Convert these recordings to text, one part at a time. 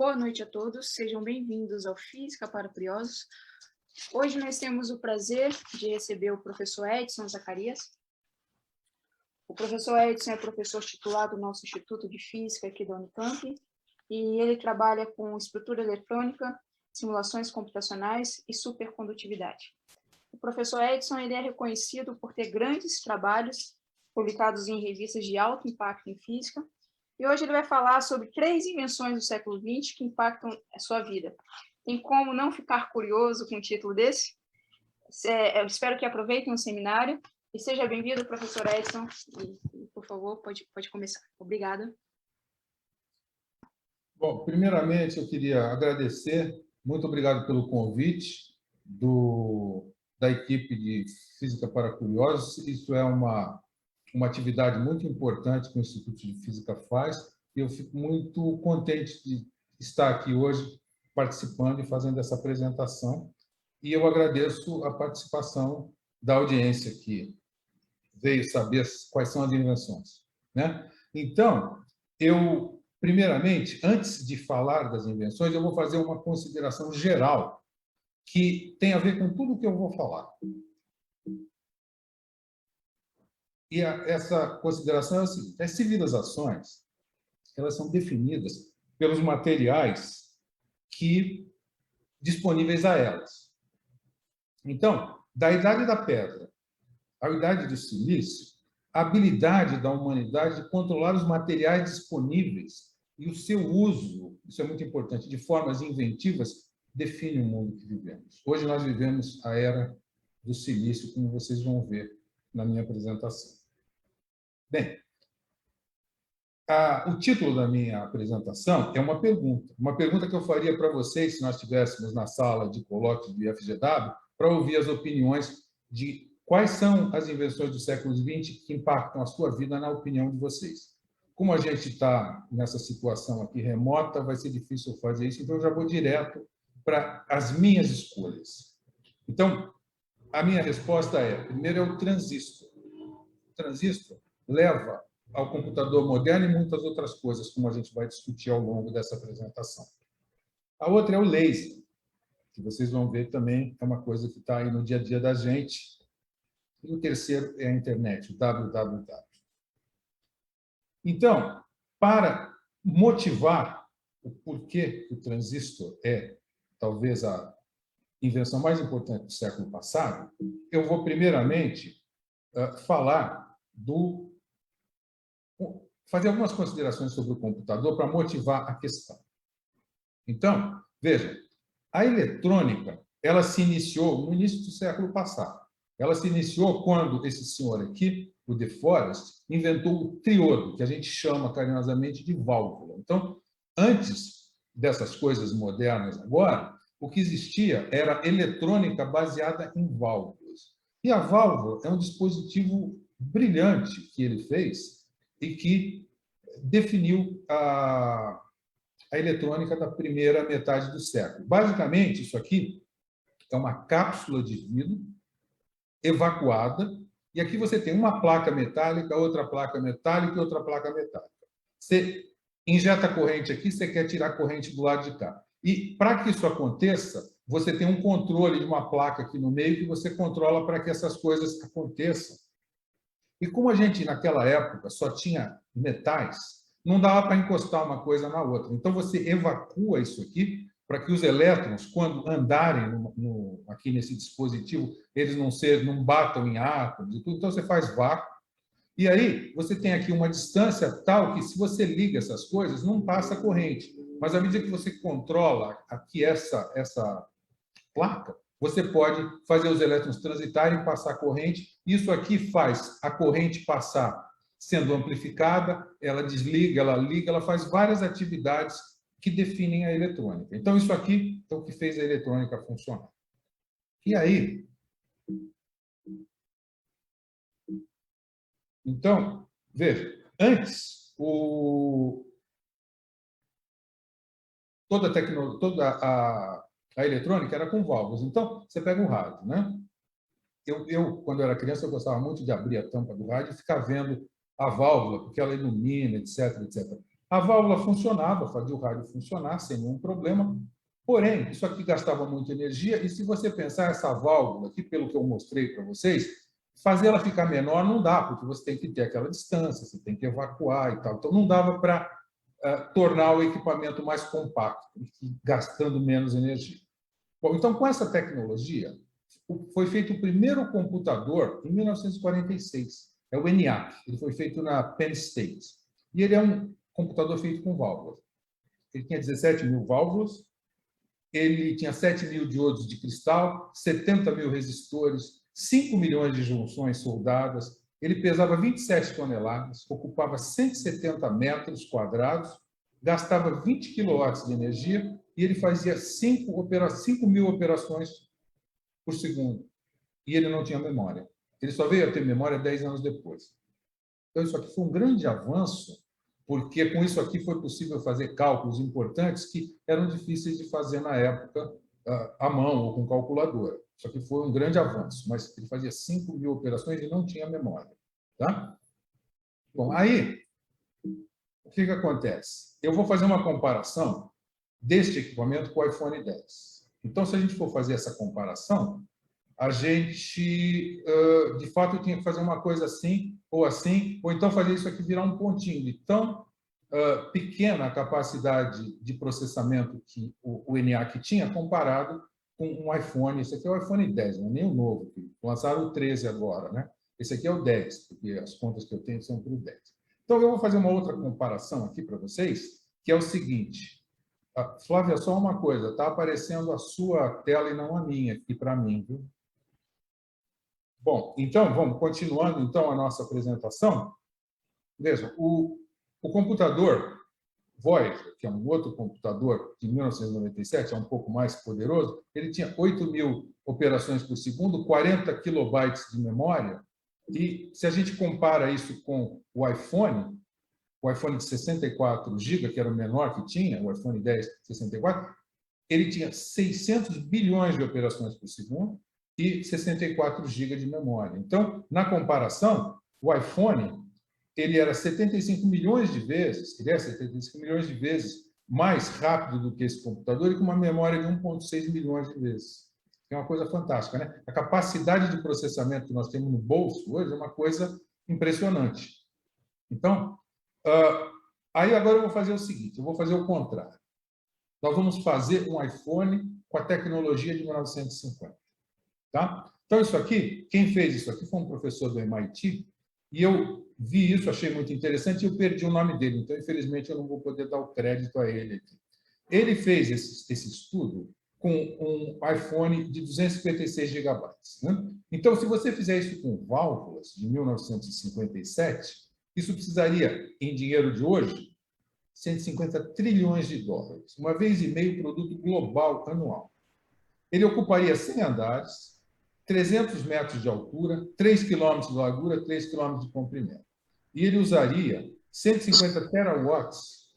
Boa noite a todos, sejam bem-vindos ao Física para Curiosos. Hoje nós temos o prazer de receber o professor Edson Zacarias. O professor Edson é professor titular do nosso Instituto de Física aqui da Unicamp, e ele trabalha com estrutura eletrônica, simulações computacionais e supercondutividade. O professor Edson ele é reconhecido por ter grandes trabalhos publicados em revistas de alto impacto em física, e hoje ele vai falar sobre 3 invenções do século XX que impactam a sua vida. Tem como não ficar curioso com um título desse? Eu espero que aproveitem o seminário e seja bem-vindo, professor Edson. E, por favor, pode começar. Obrigada. Bom, primeiramente, eu queria agradecer. Muito obrigado pelo convite da equipe de Física para Curiosos. Isso é uma atividade muito importante que o Instituto de Física faz, e eu fico muito contente de estar aqui hoje participando e fazendo essa apresentação, e eu agradeço a participação da audiência que veio saber quais são as invenções, né? Então, primeiramente, antes de falar das invenções, eu vou fazer uma consideração geral que tem a ver com tudo que eu vou falar. E essa consideração é a seguinte: as civilizações, elas são definidas pelos materiais disponíveis a elas. Então, da Idade da Pedra à Idade do Silício, a habilidade da humanidade de controlar os materiais disponíveis e o seu uso, isso é muito importante, de formas inventivas, define o mundo que vivemos. Hoje nós vivemos a era do silício, como vocês vão ver na minha apresentação. Bem, o título da minha apresentação é uma pergunta que eu faria para vocês se nós estivéssemos na sala de colóquios do IFGW, para ouvir as opiniões de quais são as invenções do século XX que impactam a sua vida, na opinião de vocês. Como a gente está nessa situação aqui remota, vai ser difícil fazer isso, então eu já vou direto para as minhas escolhas. Então, a minha resposta primeiro, é o transistor. O transistor leva ao computador moderno e muitas outras coisas, como a gente vai discutir ao longo dessa apresentação. A outra é o laser, que vocês vão ver também, é uma coisa que está aí no dia a dia da gente. E o terceiro é a internet, o www. Então, para motivar o porquê o transistor é talvez a invenção mais importante do século passado, eu vou primeiramente fazer algumas considerações sobre o computador para motivar a questão. Então, veja, a eletrônica, ela se iniciou no início do século passado. Ela se iniciou quando esse senhor aqui, o De Forest, inventou o triodo, que a gente chama carinhosamente de válvula. Então, antes dessas coisas modernas agora, o que existia era eletrônica baseada em válvulas. E a válvula é um dispositivo brilhante que ele fez e que definiu a eletrônica da primeira metade do século. Basicamente, isso aqui é uma cápsula de vidro evacuada, e aqui você tem uma placa metálica, outra placa metálica e outra placa metálica. Você injeta corrente aqui, você quer tirar corrente do lado de cá. E, para que isso aconteça, você tem um controle de uma placa aqui no meio que você controla para que essas coisas aconteçam. E como a gente, naquela época, só tinha metais, não dava para encostar uma coisa na outra. Então, você evacua isso aqui para que os elétrons, quando andarem aqui nesse dispositivo, eles não batam em átomos e tudo. Então, você faz vácuo. E aí, você tem aqui uma distância tal que, se você liga essas coisas, não passa corrente. Mas, à medida que você controla aqui essa placa, você pode fazer os elétrons transitarem, passar corrente. Isso aqui faz a corrente passar sendo amplificada, ela desliga, ela liga, ela faz várias atividades que definem a eletrônica. Então, isso aqui é o que fez a eletrônica funcionar. E aí... Então, veja, antes, toda a eletrônica era com válvulas. Então, você pega um rádio, né? Quando eu era criança, eu gostava muito de abrir a tampa do rádio e ficar vendo a válvula, porque ela ilumina, etc, etc. A válvula funcionava, fazia o rádio funcionar sem nenhum problema, porém, isso aqui gastava muita energia, e se você pensar essa válvula aqui, pelo que eu mostrei para vocês, fazer ela ficar menor não dá, porque você tem que ter aquela distância, você tem que evacuar e tal. Então, não dava para tornar o equipamento mais compacto, gastando menos energia. Bom, então, com essa tecnologia, foi feito o primeiro computador em 1946. É o ENIAC. Ele foi feito na Penn State. E ele é um computador feito com válvulas. Ele tinha 17 mil válvulas, ele tinha 7 mil diodos de cristal, 70 mil resistores, 5 milhões de junções soldadas. Ele pesava 27 toneladas, ocupava 170 metros quadrados, gastava 20 quilowatts de energia e ele fazia 5 mil operações por segundo. E ele não tinha memória. Ele só veio a ter memória 10 anos depois. Então, isso aqui foi um grande avanço, porque com isso aqui foi possível fazer cálculos importantes que eram difíceis de fazer na época à mão ou com calculadora. Isso aqui foi um grande avanço, mas ele fazia 5 mil operações e não tinha memória. Tá? Bom, aí, o que acontece? Eu vou fazer uma comparação deste equipamento com o iPhone X. Então, se a gente for fazer essa comparação, a gente, de fato, tinha que fazer uma coisa assim, ou então fazer isso aqui virar um pontinho. De tão pequena a capacidade de processamento que o ENIAC tinha comparado com um iPhone. Esse aqui é o iPhone 10, não é nem o novo. Lançaram o 13 agora, né? Esse aqui é o 10, porque as contas que eu tenho são para o 10. Então, eu vou fazer uma outra comparação aqui para vocês, que é o seguinte. Flávia, só uma coisa, está aparecendo a sua tela e não a minha aqui para mim, viu? Bom, então, vamos continuando então a nossa apresentação. Vejam, o computador Voyager, que é um outro computador de 1997, é um pouco mais poderoso, ele tinha 8 mil operações por segundo, 40 kilobytes de memória, e se a gente compara isso com o iPhone de 64 GB, que era o menor que tinha, o iPhone 10 64, ele tinha 600 bilhões de operações por segundo e 64 GB de memória. Então, na comparação, o iPhone ele era 75 milhões de vezes, ele é 75 milhões de vezes mais rápido do que esse computador e com uma memória de 1,6 milhões de vezes. É uma coisa fantástica, né? A capacidade de processamento que nós temos no bolso hoje é uma coisa impressionante. Então, aí agora eu vou fazer o seguinte, eu vou fazer o contrário. Nós vamos fazer um iPhone com a tecnologia de 1950. Tá? Então, isso aqui, quem fez isso aqui foi um professor do MIT, e eu vi isso, achei muito interessante, e eu perdi o nome dele, então, infelizmente, eu não vou poder dar o crédito a ele aqui. Ele fez esse estudo com um iPhone de 256 GB. Né? Então, se você fizer isso com válvulas de 1957, isso precisaria, em dinheiro de hoje, 150 trilhões de dólares, uma vez e meio produto global anual. Ele ocuparia 100 andares, 300 metros de altura, 3 quilômetros de largura, 3 quilômetros de comprimento. E ele usaria 150 terawatts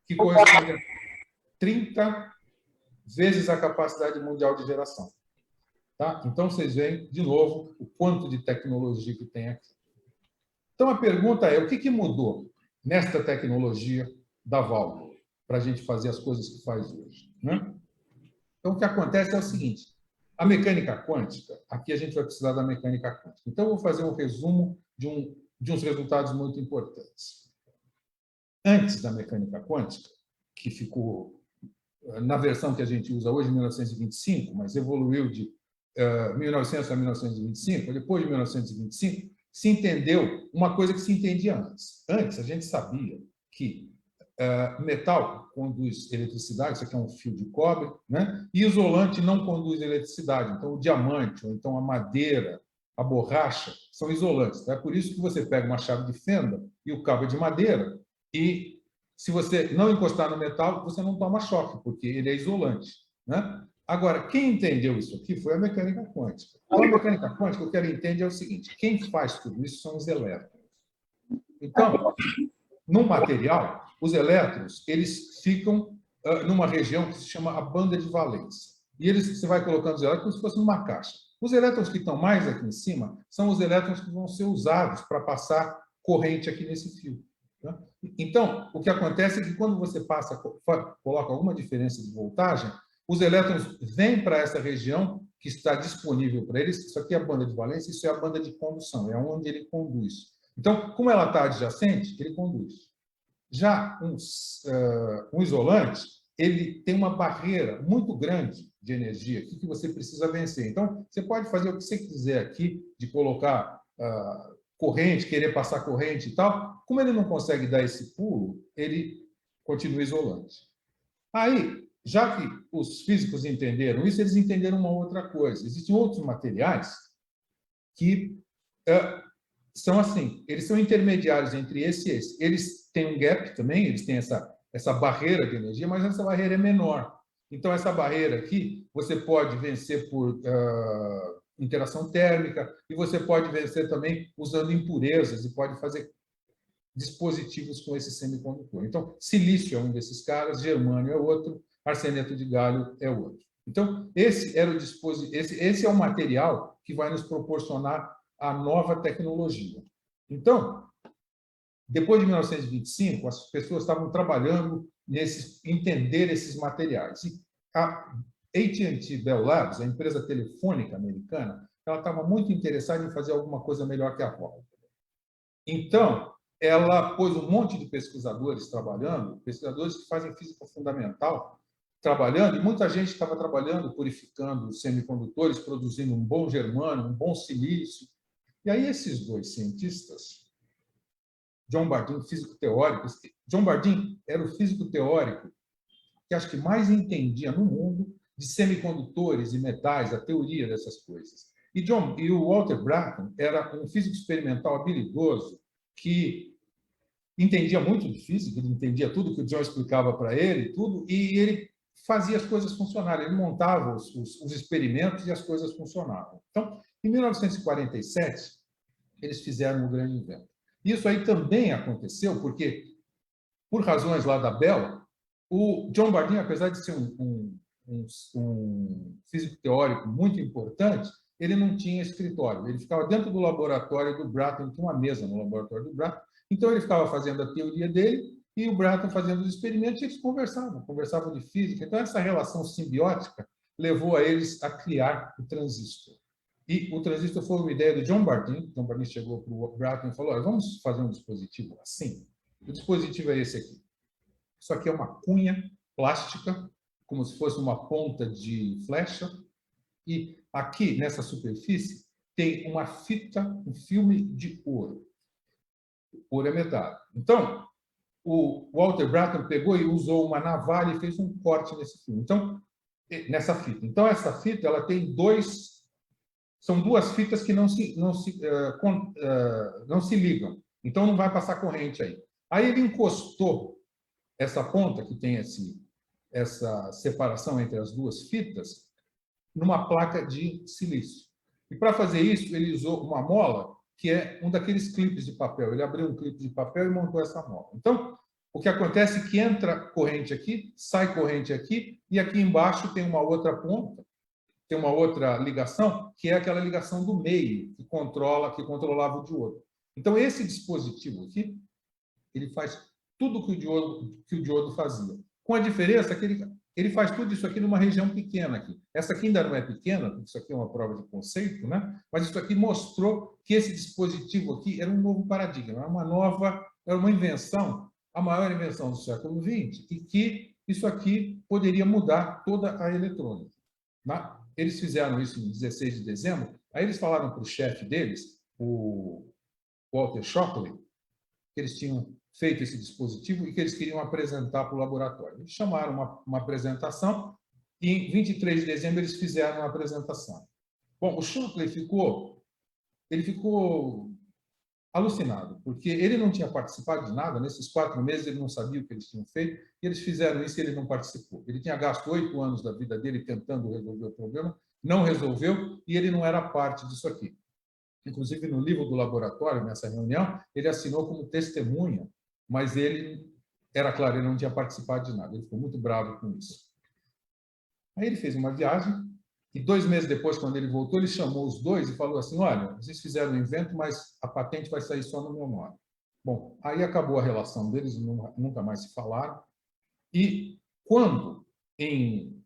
que corresponde a 30 vezes a capacidade mundial de geração. Tá? Então, vocês veem, de novo, o quanto de tecnologia que tem aqui. Então, a pergunta é, o que mudou nesta tecnologia da válvula para a gente fazer as coisas que faz hoje? Né? Então, o que acontece é o seguinte, a mecânica quântica, aqui a gente vai precisar da mecânica quântica. Então, eu vou fazer um resumo de uns resultados muito importantes. Antes da mecânica quântica, que ficou na versão que a gente usa hoje, 1925, mas evoluiu de 1900 a 1925, depois de 1925, se entendeu uma coisa que se entendia antes. Antes, a gente sabia que metal conduz eletricidade, isso aqui é um fio de cobre, né? E isolante não conduz eletricidade. Então, o diamante, ou então a madeira, a borracha, são isolantes. Então, é por isso que você pega uma chave de fenda e o cabo é de madeira, e se você não encostar no metal, você não toma choque, porque ele é isolante. Né? Agora, quem entendeu isso aqui foi a mecânica quântica. Então, a mecânica quântica, o que ela entende é o seguinte, quem faz tudo isso são os elétrons. Então, no material, os elétrons eles ficam numa região que se chama a banda de valência. E você vai colocando os elétrons como se fosse numa caixa. Os elétrons que estão mais aqui em cima são os elétrons que vão ser usados para passar corrente aqui nesse fio. Tá? Então, o que acontece é que quando você coloca alguma diferença de voltagem, os elétrons vêm para essa região que está disponível para eles. Isso aqui é a banda de valência, isso é a banda de condução, é onde ele conduz. Então, como ela está adjacente, ele conduz. Já um isolante, ele tem uma barreira muito grande de energia aqui que você precisa vencer. Então, você pode fazer o que você quiser aqui, de colocar corrente, querer passar corrente e tal. Como ele não consegue dar esse pulo, ele continua isolante. Aí, já que os físicos entenderam isso, eles entenderam uma outra coisa. Existem outros materiais que são assim, eles são intermediários entre esse e esse. Eles têm um gap também, eles têm essa barreira de energia, mas essa barreira é menor. Então, essa barreira aqui, você pode vencer por interação térmica, e você pode vencer também usando impurezas, e pode fazer dispositivos com esse semicondutor. Então, silício é um desses caras, germânio é outro, arseneto de galho é outro. Então, esse é o material que vai nos proporcionar a nova tecnologia. Então, depois de 1925, as pessoas estavam trabalhando entender esses materiais. E a AT&T Bell Labs, a empresa telefônica americana, ela estava muito interessada em fazer alguma coisa melhor que a Huawei. Então, ela pôs um monte de pesquisadores trabalhando, pesquisadores que fazem física fundamental, trabalhando, e muita gente estava trabalhando, purificando semicondutores, produzindo um bom germânio, um bom silício. E aí esses dois cientistas, John Bardeen, físico teórico, John Bardeen era o físico teórico que acho que mais entendia no mundo de semicondutores e metais, a teoria dessas coisas. E o Walter Bratton era um físico experimental habilidoso que entendia muito de física, ele entendia tudo que o John explicava para ele, tudo, e ele fazia as coisas funcionarem, ele montava os experimentos e as coisas funcionavam. Então, em 1947, eles fizeram um grande invento. Isso aí também aconteceu porque, por razões lá da Bell, o John Bardeen, apesar de ser um físico teórico muito importante, ele não tinha escritório. Ele ficava dentro do laboratório do Bratton, tinha uma mesa no laboratório do Bratton, então ele ficava fazendo a teoria dele e o Bratton fazendo os experimentos, e eles conversavam de física. Então, essa relação simbiótica levou a eles a criar o transistor. E o transistor foi uma ideia do John Bardeen. John Bardeen chegou para o Bratton e falou: olha, vamos fazer um dispositivo assim? O dispositivo é esse aqui. Isso aqui é uma cunha plástica, como se fosse uma ponta de flecha, e aqui, nessa superfície, tem uma fita, um filme de ouro. Ouro é metálico. Então, o Walter Bratton pegou e usou uma navalha e fez um corte nesse filme. Então, nessa fita. Então, essa fita, ela tem são duas fitas que não se ligam. Então, não vai passar corrente aí. Aí ele encostou essa ponta, que tem essa separação entre as duas fitas, numa placa de silício. E, para fazer isso, ele usou uma mola, que é um daqueles clipes de papel. Ele abriu um clipe de papel e montou essa mola. Então, o que acontece é que entra corrente aqui, sai corrente aqui, e aqui embaixo tem uma outra ponta, tem uma outra ligação, que é aquela ligação do meio, que controlava o diodo. Então, esse dispositivo aqui, ele faz tudo que o diodo fazia. Com a diferença que ele faz tudo isso aqui numa região pequena aqui. Essa aqui ainda não é pequena, porque isso aqui é uma prova de conceito, né? Mas isso aqui mostrou que esse dispositivo aqui era um novo paradigma, era uma invenção, a maior invenção do século XX, e que isso aqui poderia mudar toda a eletrônica. Né? Eles fizeram isso em 16 de dezembro, aí eles falaram para o chefe deles, o Walter Shockley, que eles tinham feito esse dispositivo e que eles queriam apresentar para o laboratório. Eles chamaram uma apresentação e, em 23 de dezembro, eles fizeram a apresentação. Bom, o Shockley ficou alucinado, porque ele não tinha participado de nada, nesses 4 meses ele não sabia o que eles tinham feito, e eles fizeram isso e ele não participou. Ele tinha gasto 8 anos da vida dele tentando resolver o problema, não resolveu, e ele não era parte disso aqui. Inclusive, no livro do laboratório, nessa reunião, ele assinou como testemunha, mas ele, era claro, ele não tinha participado de nada. Ele ficou muito bravo com isso. Aí ele fez uma viagem, e 2 meses depois, quando ele voltou, ele chamou os dois e falou assim: olha, vocês fizeram um invento, mas a patente vai sair só no meu nome. Bom, aí acabou a relação deles, nunca mais se falaram. E quando, em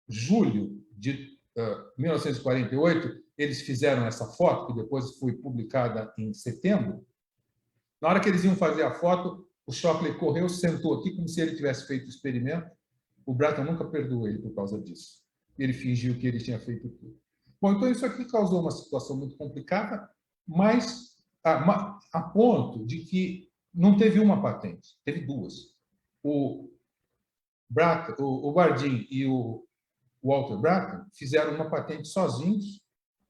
julho de 1948, eles fizeram essa foto, que depois foi publicada em setembro, na hora que eles iam fazer a foto, o Shockley correu, sentou aqui como se ele tivesse feito o experimento. O Bratton nunca perdoou ele por causa disso. Ele fingiu que ele tinha feito tudo. Bom, então isso aqui causou uma situação muito complicada, mas a ponto de que não teve uma patente, teve duas. O Bardeen e o Walter Bratton fizeram uma patente sozinhos.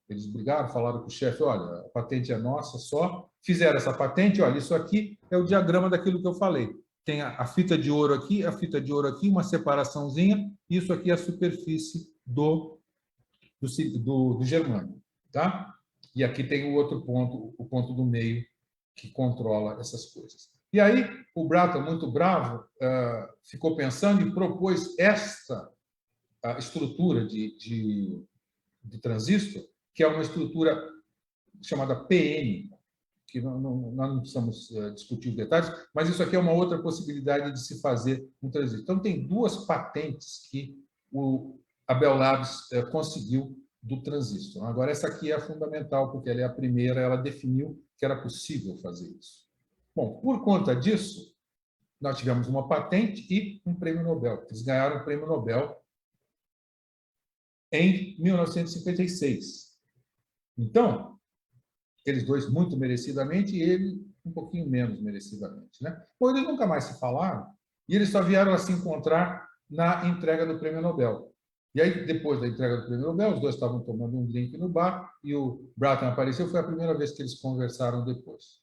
Eles brigaram, falaram com o chefe, olha, a patente é nossa só. Fizeram essa patente, olha, isso aqui é o diagrama daquilo que eu falei. Tem a fita de ouro aqui, a fita de ouro aqui, uma separaçãozinha, isso aqui é a superfície do germânio. Tá? E aqui tem o outro ponto, o ponto do meio, que controla essas coisas. E aí, o Bratton, muito bravo, ficou pensando e propôs esta estrutura de transistor, que é uma estrutura chamada PN, que nós não precisamos discutir os detalhes, mas isso aqui é uma outra possibilidade de se fazer um transistor. Então, tem duas patentes que a Bell Labs conseguiu do transistor. Agora, essa aqui é fundamental, porque ela é a primeira, ela definiu que era possível fazer isso. Bom, por conta disso, nós tivemos uma patente e um prêmio Nobel. Eles ganharam o prêmio Nobel em 1956. Então, eles dois muito merecidamente e ele um pouquinho menos merecidamente, né? Bom, eles nunca mais se falaram e eles só vieram a se encontrar na entrega do prêmio Nobel. E aí, depois da entrega do prêmio Nobel, os dois estavam tomando um drink no bar e o Bratton apareceu. Foi a primeira vez que eles conversaram depois.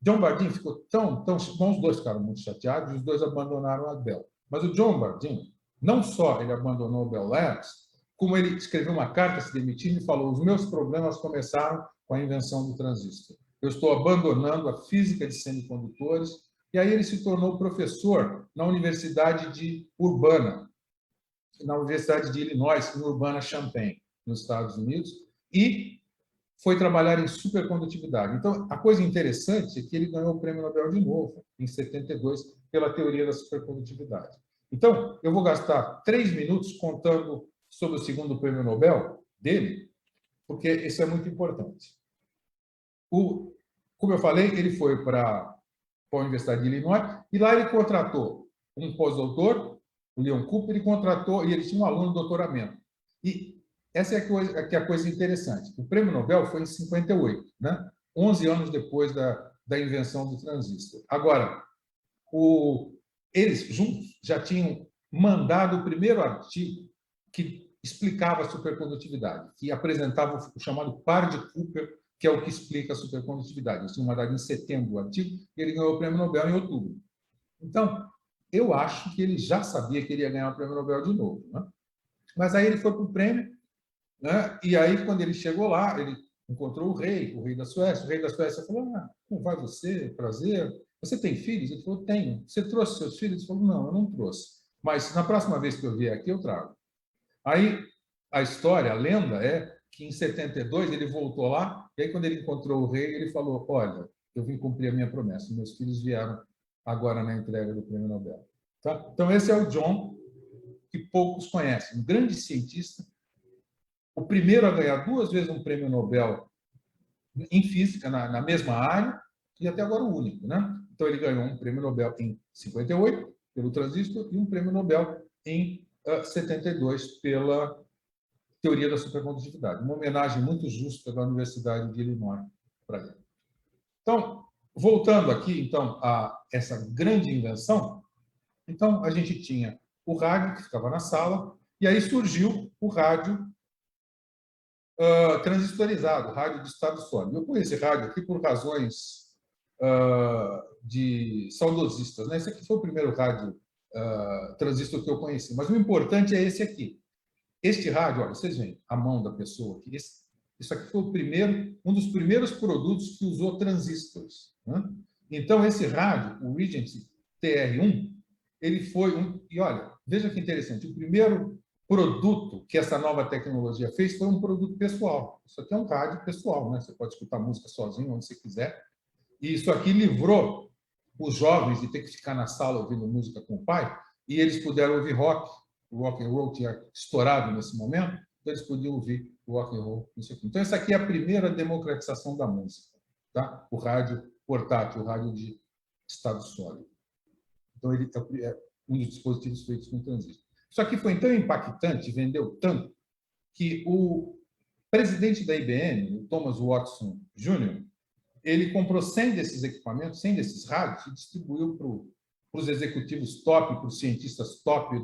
John Bardeen ficou tão... Bom, os dois ficaram muito chateados e os dois abandonaram a Bell. Mas o John Bardeen, não só ele abandonou a Bell Labs, como ele escreveu uma carta se demitindo e falou: os meus problemas começaram com a invenção do transistor. Eu estou abandonando a física de semicondutores. E aí ele se tornou professor na Universidade de Urbana, na Universidade de Illinois, em Urbana-Champaign, nos Estados Unidos, e foi trabalhar em supercondutividade. Então, a coisa interessante é que ele ganhou o prêmio Nobel de novo, em 72, pela teoria da supercondutividade. Então, eu vou gastar 3 minutos contando sobre o segundo prêmio Nobel dele, porque isso é muito importante. Como eu falei, ele foi para a Universidade de Illinois e lá ele contratou um pós-doutor, o Leon Cooper, e ele tinha um aluno de doutoramento. E essa é a coisa interessante. O prêmio Nobel foi em 58, né? 11 anos depois da invenção do transistor. Agora, eles juntos já tinham mandado o primeiro artigo que explicava a supercondutividade, que apresentava o chamado par de Cooper, que é o que explica a supercondutividade. Eles tinham mandado em setembro o artigo e ele ganhou o prêmio Nobel em outubro. Então, eu acho que ele já sabia que ele ia ganhar o prêmio Nobel de novo, né? Mas aí ele foi para o prêmio, né? E aí, quando ele chegou lá, ele encontrou o rei da Suécia. O rei da Suécia falou: como vai você? Prazer. Você tem filhos? Ele falou: tenho. Você trouxe seus filhos? Ele falou: não, eu não trouxe. Mas na próxima vez que eu vier aqui, eu trago. Aí, a história, a lenda é que em 72 ele voltou lá, e aí quando ele encontrou o rei, ele falou: olha, eu vim cumprir a minha promessa, meus filhos vieram agora na entrega do prêmio Nobel. Tá? Então, esse é o John, que poucos conhecem, um grande cientista, o primeiro a ganhar 2 vezes um prêmio Nobel em física, na mesma área, e até agora o único, né? Então, ele ganhou um prêmio Nobel em 58, pelo transistor, e um prêmio Nobel em 72, pela teoria da supercondutividade. Uma homenagem muito justa da Universidade de Illinois para ele. Então, voltando aqui, então, a essa grande invenção, então, a gente tinha o rádio, que ficava na sala, e aí surgiu o rádio transistorizado, o rádio de estado sólido. Eu conheci esse rádio aqui por razões de saudosistas, né? Esse aqui foi o primeiro rádio transistor que eu conheci. Mas o importante é esse aqui. Este rádio, olha, vocês veem a mão da pessoa aqui. Isso aqui foi um dos primeiros produtos que usou transistores, né? Então, esse rádio, o Regent TR1, ele foi e olha, veja que interessante, o primeiro produto que essa nova tecnologia fez foi um produto pessoal. Isso aqui é um rádio pessoal, né? Você pode escutar música sozinho, onde você quiser. E isso aqui livrou os jovens de ter que ficar na sala ouvindo música com o pai, e eles puderam ouvir rock. O rock and roll tinha estourado nesse momento, então eles podiam ouvir o rock and roll. Isso aqui. Então, essa aqui é a primeira democratização da música, tá? O rádio portátil, o rádio de estado sólido. Então, ele é um dos dispositivos feitos com transistor. Isso aqui foi tão impactante, vendeu tanto, que o presidente da IBM, o Thomas Watson Jr., ele comprou 100 desses equipamentos, 100 desses rádios, e distribuiu para os executivos top, para os cientistas top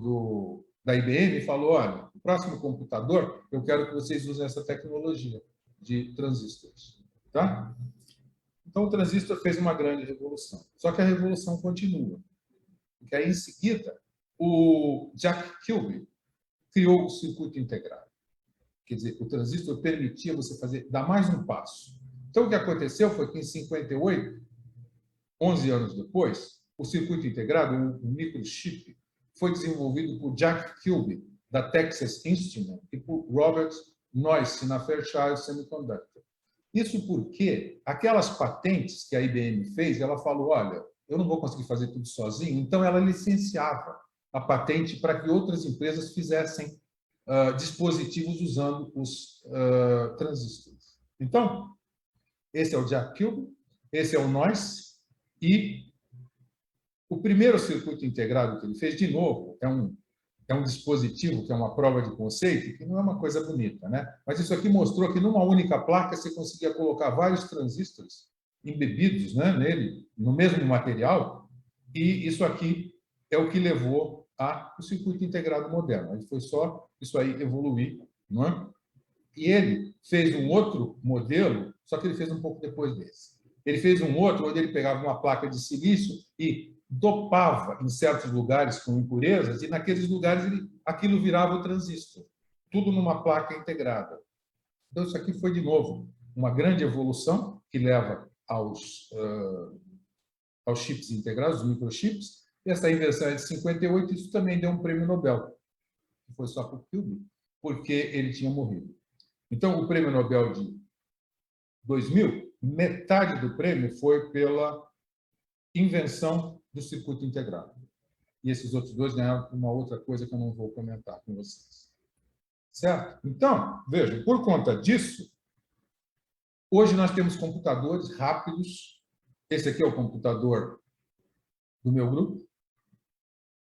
da IBM, e falou, olha, o próximo computador, eu quero que vocês usem essa tecnologia de transistores. Tá? Então, o transistor fez uma grande revolução. Só que a revolução continua. Porque aí, em seguida, o Jack Kilby criou o circuito integrado. Quer dizer, o transistor permitia você dar mais um passo. Então, o que aconteceu foi que, em 58, 11 anos depois, o circuito integrado, um microchip, foi desenvolvido por Jack Kilby, da Texas Instruments, e por Robert Noyce, na Fairchild Semiconductor. Isso porque aquelas patentes que a IBM fez, ela falou, olha, eu não vou conseguir fazer tudo sozinho, então ela licenciava a patente para que outras empresas fizessem dispositivos usando os transistores. Então, esse é o Jack Kilby, esse é o Noyce, e o primeiro circuito integrado que ele fez, de novo, é um dispositivo que é uma prova de conceito, que não é uma coisa bonita, né? Mas isso aqui mostrou que numa única placa você conseguia colocar vários transistores embebidos, né, nele, no mesmo material, e isso aqui é o que levou ao circuito integrado moderno. Aí foi só isso aí evoluir, não é? E ele fez um outro modelo, só que ele fez um pouco depois desse. Ele fez um outro onde ele pegava uma placa de silício e dopava em certos lugares com impurezas, e naqueles lugares aquilo virava o transistor. Tudo numa placa integrada. Então, isso aqui foi, de novo, uma grande evolução que leva aos chips integrados, os microchips. E essa invenção é de 58, isso também deu um prêmio Nobel, que foi só para o Kilby, porque ele tinha morrido. Então, o prêmio Nobel de 2000, metade do prêmio foi pela invenção do circuito integrado. E esses outros dois ganharam uma outra coisa que eu não vou comentar com vocês. Certo? Então, vejam, por conta disso, hoje nós temos computadores rápidos. Esse aqui é o computador do meu grupo.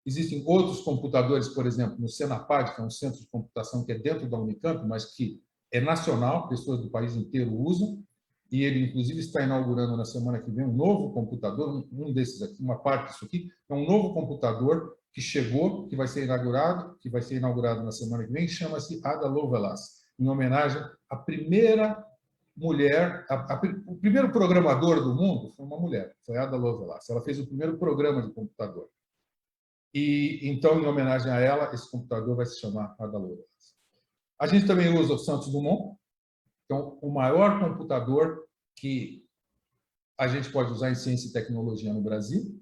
Existem outros computadores, por exemplo, no Senapad, que é um centro de computação que é dentro da Unicamp, mas que é nacional, pessoas do país inteiro usam, e ele, inclusive, está inaugurando na semana que vem um novo computador, um desses aqui, uma parte disso aqui, é um novo computador que chegou, que vai ser inaugurado na semana que vem, chama-se Ada Lovelace, em homenagem à primeira mulher, o primeiro programador do mundo foi uma mulher, foi Ada Lovelace. Ela fez o primeiro programa de computador. E, então, em homenagem a ela, esse computador vai se chamar Ada Lovelace. A gente também usa o Santos Dumont, então, o maior computador que a gente pode usar em ciência e tecnologia no Brasil.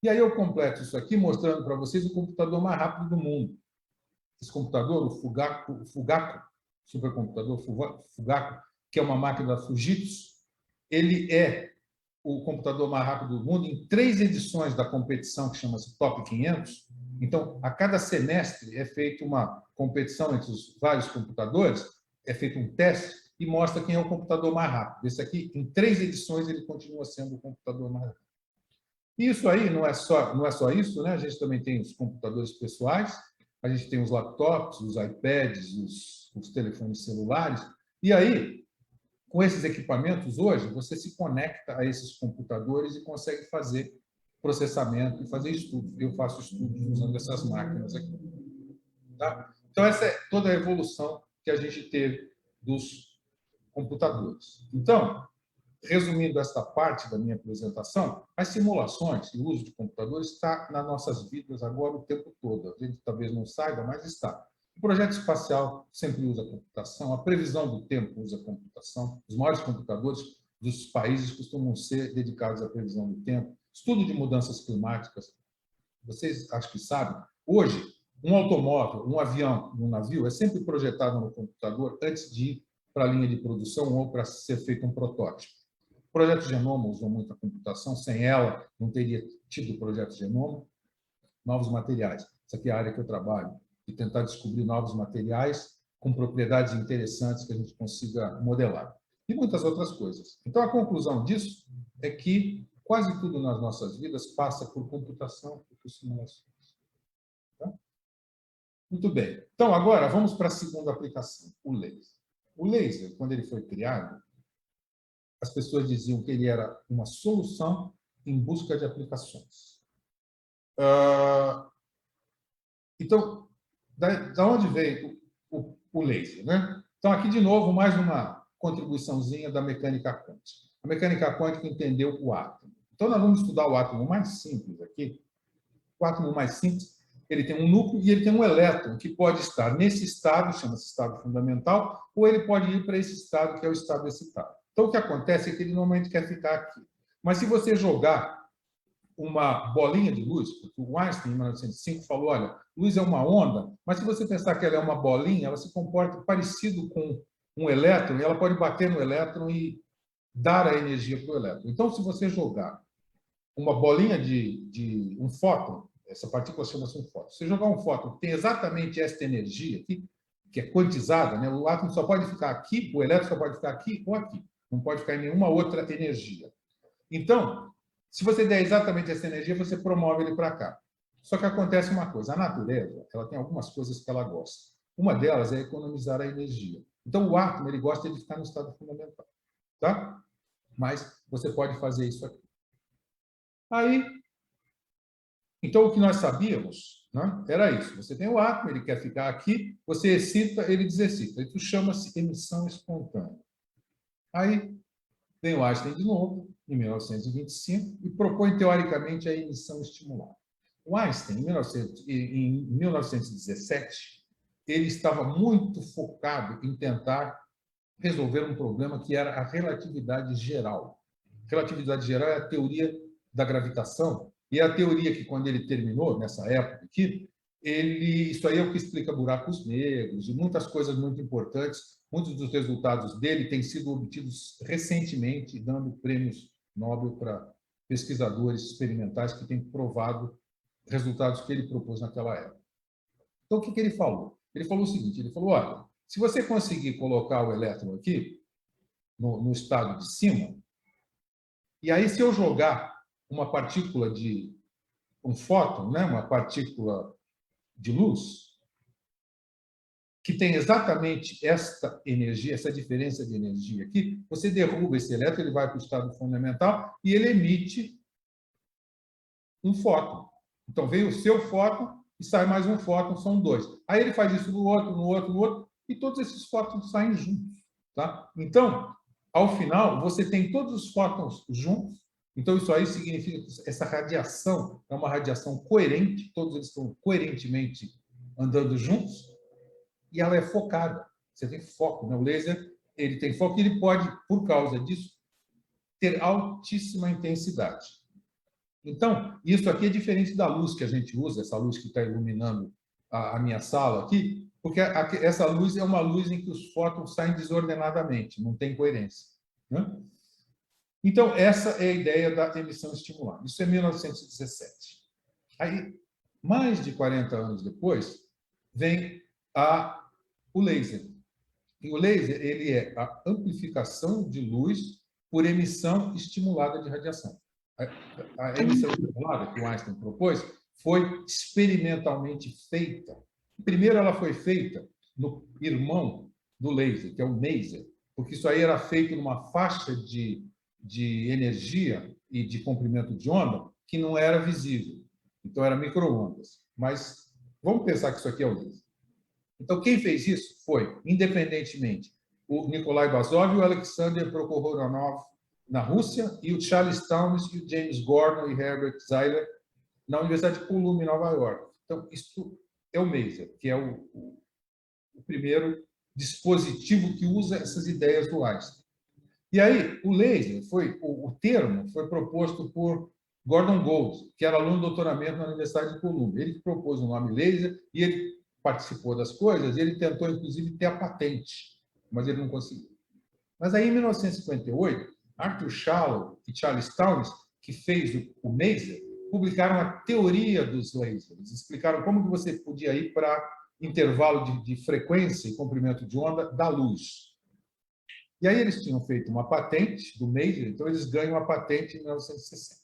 E aí eu completo isso aqui mostrando para vocês o computador mais rápido do mundo. Esse computador, o Fugaku, supercomputador Fugaku, que é uma máquina da Fujitsu, ele é o computador mais rápido do mundo em 3 edições da competição que chama-se Top 500. Então, a cada semestre é feita uma competição entre os vários computadores, é feito um teste e mostra quem é o computador mais rápido. Esse aqui, em 3 edições, ele continua sendo o computador mais rápido. E isso aí não é só isso, né? A gente também tem os computadores pessoais, a gente tem os laptops, os iPads, os telefones celulares. E aí, com esses equipamentos, hoje, você se conecta a esses computadores e consegue fazer processamento e fazer estudos. Eu faço estudos usando essas máquinas aqui. Tá? Então, essa é toda a evolução que a gente teve dos computadores. Então, resumindo esta parte da minha apresentação, as simulações e o uso de computadores está nas nossas vidas agora o tempo todo. A gente talvez não saiba, mas está. O projeto espacial sempre usa computação, a previsão do tempo usa computação, os maiores computadores dos países costumam ser dedicados à previsão do tempo, estudo de mudanças climáticas. Vocês acho que sabem, hoje, um automóvel, um avião, um navio é sempre projetado no computador antes de ir para a linha de produção ou para ser feito um protótipo. O Projeto Genoma usou muita computação, sem ela não teria tido o Projeto Genoma. Novos materiais. Essa aqui é a área que eu trabalho, de tentar descobrir novos materiais com propriedades interessantes que a gente consiga modelar. E muitas outras coisas. Então, a conclusão disso é que quase tudo nas nossas vidas passa por computação e por simulações. Tá? Muito bem. Então, agora, vamos para a segunda aplicação, o laser. O laser, quando ele foi criado, as pessoas diziam que ele era uma solução em busca de aplicações. Então, da onde veio o laser, né? Então, aqui, de novo, mais uma contribuiçãozinha da mecânica quântica. A mecânica quântica entendeu o átomo. Então, nós vamos estudar o átomo mais simples aqui. O átomo mais simples, ele tem um núcleo e ele tem um elétron, que pode estar nesse estado, chama-se estado fundamental, ou ele pode ir para esse estado, que é o estado excitado. Então, o que acontece é que ele normalmente quer ficar aqui. Mas, se você jogar uma bolinha de luz, porque o Einstein, em 1905, falou, olha, luz é uma onda, mas se você pensar que ela é uma bolinha, ela se comporta parecido com um elétron, e ela pode bater no elétron e dar a energia para o elétron. Então, se você jogar uma bolinha de um fóton, essa partícula chama-se um fóton, se você jogar um fóton que tem exatamente esta energia aqui, que é quantizada, né? O átomo só pode ficar aqui, o elétron só pode ficar aqui ou aqui, não pode ficar em nenhuma outra energia. Então, se você der exatamente essa energia, você promove ele para cá. Só que acontece uma coisa, a natureza, ela tem algumas coisas que ela gosta. Uma delas é economizar a energia. Então, o átomo, ele gosta de ficar no estado fundamental. Tá? Mas você pode fazer isso aqui. Aí, então, o que nós sabíamos, né, era isso. Você tem o átomo, ele quer ficar aqui, você excita, ele desexcita. Isso chama-se emissão espontânea. Aí, vem o Einstein de novo, em 1925, e propõe, teoricamente, a emissão estimulada. O Einstein, em 1917, ele estava muito focado em tentar resolver um problema que era a relatividade geral. Relatividade geral é a teoria da gravitação, e é a teoria que, quando ele terminou, nessa época aqui, isso aí é o que explica buracos negros e muitas coisas muito importantes. Muitos dos resultados dele têm sido obtidos recentemente, dando prêmios Nobel para pesquisadores experimentais que têm provado resultados que ele propôs naquela época. Então, o que ele falou? Ele falou o seguinte, ele falou, olha, se você conseguir colocar o elétron aqui, no estado de cima, e aí se eu jogar uma partícula de um fóton, né, uma partícula de luz, que tem exatamente esta energia, essa diferença de energia aqui, você derruba esse elétron, ele vai para o estado fundamental e ele emite um fóton. Então, vem o seu fóton e sai mais um fóton, são dois. Aí ele faz isso no outro, no outro, no outro, e todos esses fótons saem juntos. Tá? Então, ao final, você tem todos os fótons juntos. Então, isso aí significa que essa radiação é uma radiação coerente, todos eles estão coerentemente andando juntos, e ela é focada. Você tem foco, né? O laser, ele tem foco e ele pode, por causa disso, ter altíssima intensidade. Então, isso aqui é diferente da luz que a gente usa, essa luz que está iluminando a minha sala aqui, porque essa luz é uma luz em que os fótons saem desordenadamente, não tem coerência. Né? Então, essa é a ideia da emissão estimulada. Isso é 1917. Aí, mais de 40 anos depois, vem o laser. E o laser, ele é a amplificação de luz por emissão estimulada de radiação. A emissão estimulada que o Einstein propôs foi experimentalmente feita. Primeiro, ela foi feita no irmão do laser, que é o maser, porque isso aí era feito numa faixa de energia e de comprimento de onda que não era visível. Então, era micro-ondas. Mas vamos pensar que isso aqui é o laser. Então, quem fez isso foi, independentemente, o Nikolai Bazov e o Alexander Prokhorov na Rússia, e o Charles Townes e o James Gordon e Herbert Zeiler na Universidade de Columbia, em Nova York. Então, isso é o maser, que é o primeiro dispositivo que usa essas ideias do Einstein. E aí, o laser, o termo foi proposto por Gordon Gould, que era aluno de doutoramento na Universidade de Columbia. Ele propôs o nome laser e ele participou das coisas, e ele tentou, inclusive, ter a patente, mas ele não conseguiu. Mas aí, em 1958, Arthur Shallow e Charles Townes, que fez o Maser, publicaram a teoria dos lasers. Explicaram como que você podia ir para intervalo de frequência e comprimento de onda da luz. E aí eles tinham feito uma patente do Maser, então eles ganham a patente em 1960.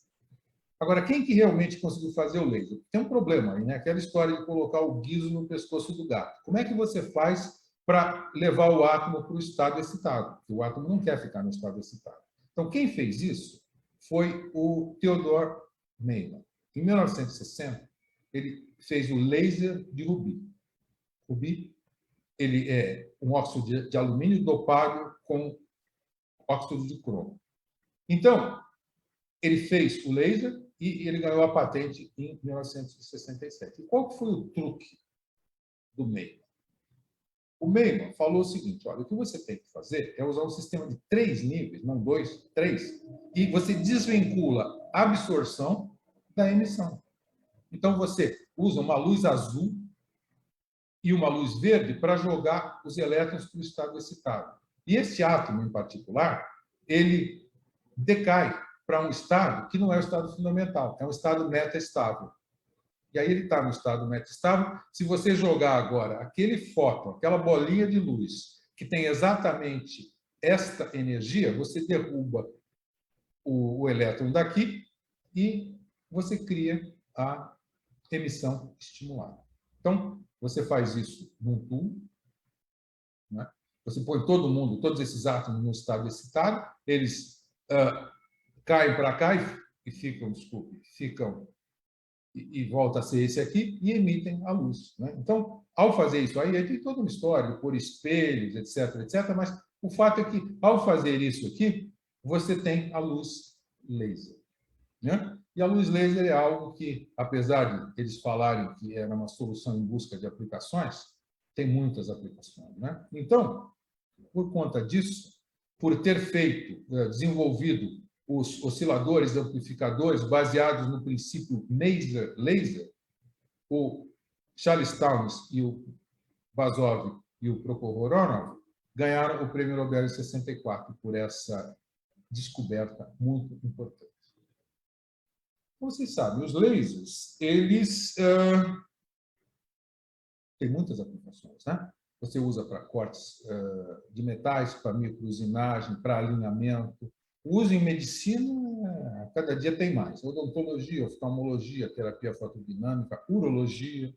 Agora, quem que realmente conseguiu fazer o laser? Tem um problema aí, né? Aquela história de colocar o guiso no pescoço do gato. Como é que você faz para levar o átomo para o estado excitado? Porque o átomo não quer ficar no estado excitado. Então, quem fez isso foi o Theodor Neyman. Em 1960, ele fez o laser de rubi. Rubi, ele é um óxido de alumínio dopado com óxido de cromo. Então, ele fez o laser e ele ganhou a patente em 1967. E qual foi o truque do Neyman? O Neyman falou o seguinte: olha, o que você tem que fazer é usar um sistema de 3 níveis, não 2, 3, e você desvincula a absorção da emissão. Então, você usa uma luz azul e uma luz verde para jogar os elétrons para o estado excitado. E esse átomo, em particular, ele decai para um estado que não é o estado fundamental, é um estado metaestável. E aí ele está no estado metaestável. Se você jogar agora aquele fóton, aquela bolinha de luz, que tem exatamente esta energia, você derruba o elétron daqui e você cria a emissão estimulada. Então, você faz isso num tubo, né? Você põe todo mundo, todos esses átomos no estado excitado, eles caem para cá e ficam, e volta a ser esse aqui, e emitem a luz, né? Então, ao fazer isso aí tem toda uma história, por espelhos, etc., etc., mas o fato é que, ao fazer isso aqui, você tem a luz laser, né? E a luz laser é algo que, apesar de eles falarem que era uma solução em busca de aplicações, tem muitas aplicações, né? Então, por conta disso, por ter desenvolvido os osciladores amplificadores baseados no princípio Maser-Laser, o Charles Townes e o Bazov e o Prokhorov ganharam o Prêmio Nobel em 64 por essa descoberta muito importante. Como vocês sabem, os lasers, eles têm muitas aplicações, né? Você usa para cortes de metais, para microusinagem, para alinhamento. O uso em medicina, cada dia tem mais. Odontologia, oftalmologia, terapia fotodinâmica, urologia.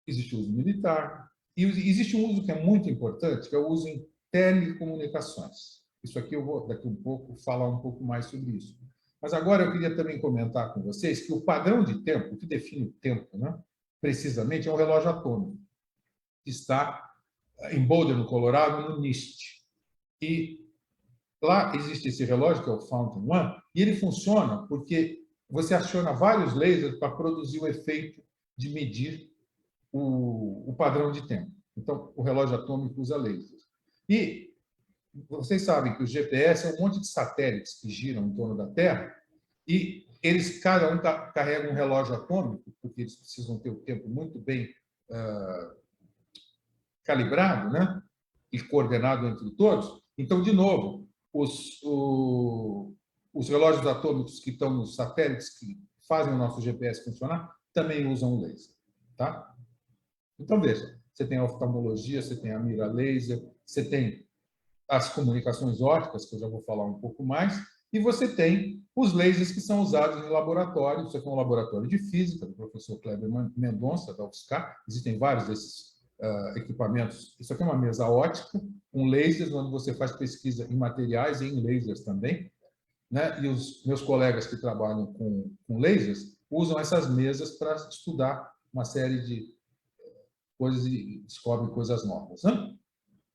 Existe o uso militar. E existe um uso que é muito importante, que é o uso em telecomunicações. Isso aqui eu vou, daqui um pouco, falar um pouco mais sobre isso. Mas agora eu queria também comentar com vocês que o padrão de tempo, o que define o tempo, né, precisamente, é um relógio atômico, que está em Boulder, no Colorado, no NIST. E lá existe esse relógio, que é o Fountain One, e ele funciona porque você aciona vários lasers para produzir o efeito de medir o padrão de tempo. Então, o relógio atômico usa lasers. E vocês sabem que o GPS é um monte de satélites que giram em torno da Terra e eles, cada um carrega um relógio atômico, porque eles precisam ter o tempo muito bem calibrado, né? E coordenado entre todos. Então, de novo, os relógios atômicos que estão nos satélites que fazem o nosso GPS funcionar também usam laser, tá? Então, veja, você tem a oftalmologia, você tem a mira laser, você tem as comunicações ópticas, que eu já vou falar um pouco mais, e você tem os lasers que são usados em laboratório. Você tem um laboratório de física, do professor Kleber Mendonça, da UFSCar. Existem vários desses equipamentos. Isso aqui é uma mesa ótica, um laser, onde você faz pesquisa em materiais e em lasers também, né? E os meus colegas que trabalham com lasers usam essas mesas para estudar uma série de coisas e descobrem coisas novas, né?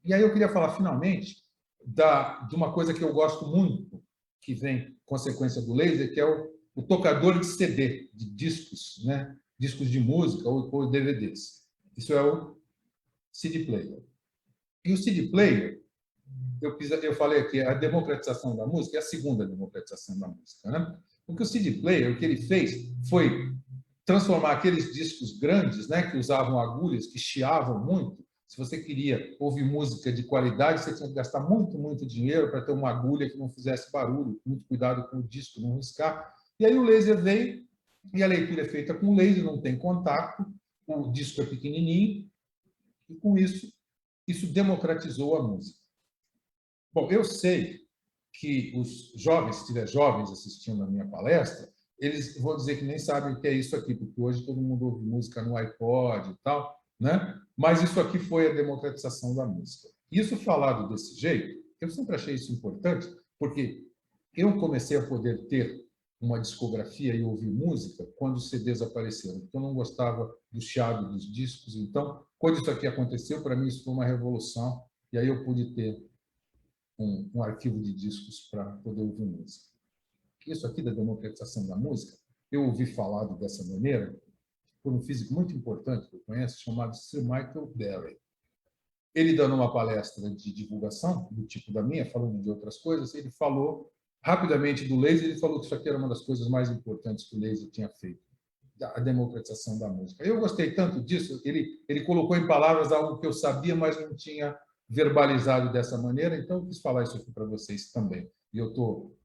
E aí eu queria falar, finalmente, de uma coisa que eu gosto muito, que vem consequência do laser, que é o tocador de CD, de discos, né? Discos de música ou DVDs. Isso é o CD player. E o CD player, eu falei aqui, a democratização da música é a segunda democratização da música, né? Porque o CD player, o que ele fez foi transformar aqueles discos grandes, né, que usavam agulhas, que chiavam muito, Se você queria ouvir música de qualidade, você tinha que gastar muito, muito dinheiro para ter uma agulha que não fizesse barulho, muito cuidado com o disco não riscar. E aí o laser veio, e a leitura é feita com laser, não tem contato, o disco é pequenininho, e com isso democratizou a música. Bom, eu sei que os jovens, se tiver jovens assistindo a minha palestra, eles vão dizer que nem sabem o que é isso aqui, porque hoje todo mundo ouve música no iPod e tal, né? Mas isso aqui foi a democratização da música. Isso falado desse jeito, eu sempre achei isso importante, porque eu comecei a poder ter uma discografia e ouvir música quando os CDs apareceram, porque eu não gostava do chiado dos discos. Então, quando isso aqui aconteceu, para mim isso foi uma revolução, e aí eu pude ter um arquivo de discos para poder ouvir música. Isso aqui da democratização da música, eu ouvi falado dessa maneira por um físico muito importante que eu conheço, chamado Sir Michael Berry. Ele, dando uma palestra de divulgação, do tipo da minha, falando de outras coisas, ele falou rapidamente do laser, ele falou que isso aqui era uma das coisas mais importantes que o laser tinha feito, a democratização da música. Eu gostei tanto disso, ele colocou em palavras algo que eu sabia, mas não tinha verbalizado dessa maneira, então eu quis falar isso aqui para vocês também. E eu estou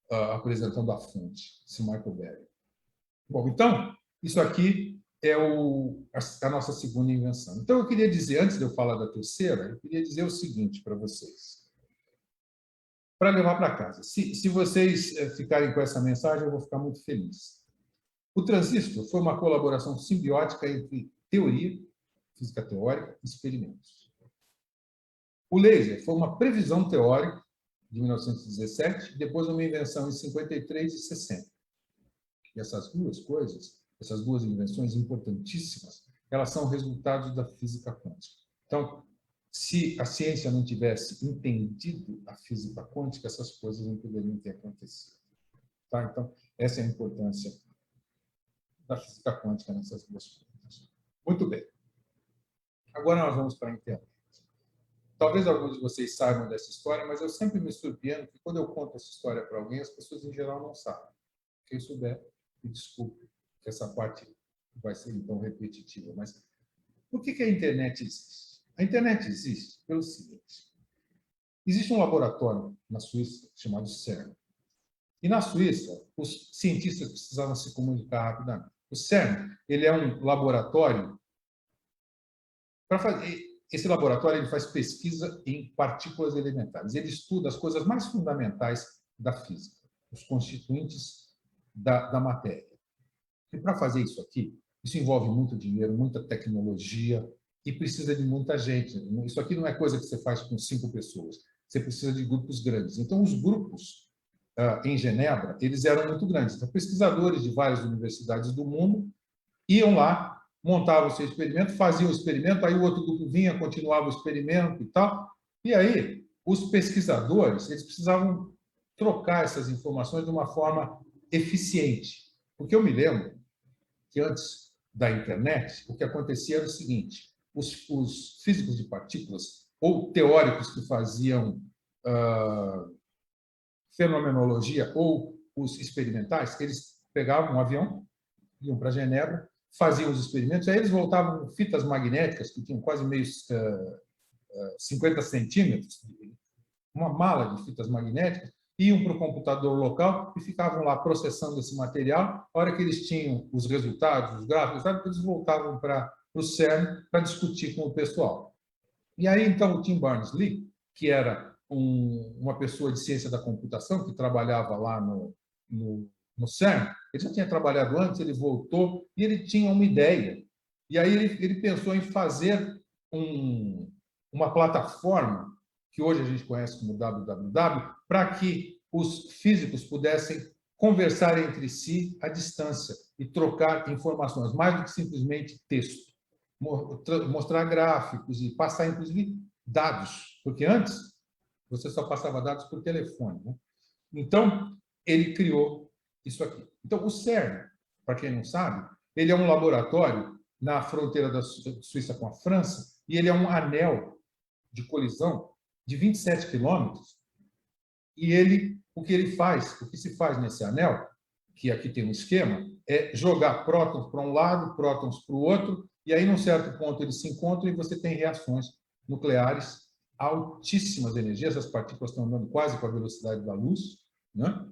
apresentando a fonte, Sir Michael Berry. Bom, então, isso aqui é a nossa segunda invenção. Então, eu queria dizer, antes de eu falar da terceira, eu queria dizer o seguinte para vocês, para levar para casa. Se vocês ficarem com essa mensagem, eu vou ficar muito feliz. O transistor foi uma colaboração simbiótica entre teoria, física teórica e experimentos. O laser foi uma previsão teórica de 1917, depois uma invenção em 53 e 60. E essas duas coisas, essas duas invenções importantíssimas, elas são resultados da física quântica. Então, se a ciência não tivesse entendido a física quântica, essas coisas não poderiam ter acontecido. Tá? Então, essa é a importância da física quântica nessas duas coisas. Muito bem. Agora nós vamos para a internet. Talvez alguns de vocês saibam dessa história, mas eu sempre me surpreendo que quando eu conto essa história para alguém, as pessoas em geral não sabem. Quem souber, me desculpe, que essa parte vai ser então repetitiva. Mas por que a internet existe? A internet existe pelo seguinte: existe um laboratório na Suíça chamado CERN. E na Suíça, os cientistas precisavam se comunicar rapidamente. O CERN, ele é um laboratório para fazer. Esse laboratório ele faz pesquisa em partículas elementares. Ele estuda as coisas mais fundamentais da física, os constituintes da matéria. E para fazer isso aqui, isso envolve muito dinheiro, muita tecnologia e precisa de muita gente. Isso aqui não é coisa que você faz com 5 pessoas. Você precisa de grupos grandes. Então, os grupos em Genebra, eles eram muito grandes. Então, pesquisadores de várias universidades do mundo iam lá, montavam o seu experimento, faziam o experimento, aí o outro grupo vinha, continuava o experimento e tal. E aí, os pesquisadores, eles precisavam trocar essas informações de uma forma eficiente. Porque eu me lembro que antes da internet, o que acontecia era o seguinte: os físicos de partículas, ou teóricos que faziam fenomenologia, ou os experimentais, eles pegavam um avião, iam para Genebra, faziam os experimentos, aí eles voltavam com fitas magnéticas, que tinham quase 50 centímetros, uma mala de fitas magnéticas, iam para o computador local e ficavam lá processando esse material. A hora que eles tinham os resultados, os gráficos, eles voltavam para o CERN para discutir com o pessoal. E aí, então, o Tim Berners-Lee, que era uma pessoa de ciência da computação, que trabalhava lá no CERN, ele já tinha trabalhado antes, ele voltou e ele tinha uma ideia. E aí ele pensou em fazer uma plataforma, que hoje a gente conhece como www, para que os físicos pudessem conversar entre si à distância e trocar informações, mais do que simplesmente texto. Mostrar gráficos e passar, inclusive, dados, porque antes você só passava dados por telefone, né? Então, ele criou isso aqui. Então, o CERN, para quem não sabe, ele é um laboratório na fronteira da Suíça com a França, e ele é um anel de colisão de 27 quilômetros, e o que se faz nesse anel, que aqui tem um esquema, é jogar prótons para um lado, prótons para o outro, e aí, num certo ponto, eles se encontram e você tem reações nucleares a altíssimas energias, essas partículas estão andando quase com a velocidade da luz, né?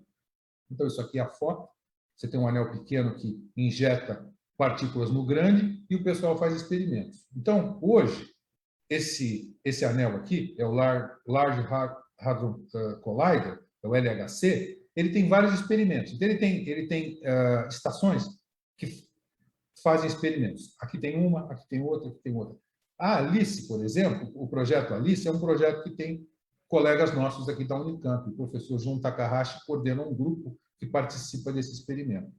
Então, isso aqui é a foto. Você tem um anel pequeno que injeta partículas no grande e o pessoal faz experimentos. Então, hoje, esse anel aqui é o Large Hadron Collider, é o LHC, ele tem vários experimentos. Então, ele tem estações que fazem experimentos. Aqui tem uma, aqui tem outra, aqui tem outra. A Alice, por exemplo, o projeto Alice é um projeto que tem colegas nossos aqui da Unicamp. O professor Jun Takahashi coordena um grupo que participa desse experimento.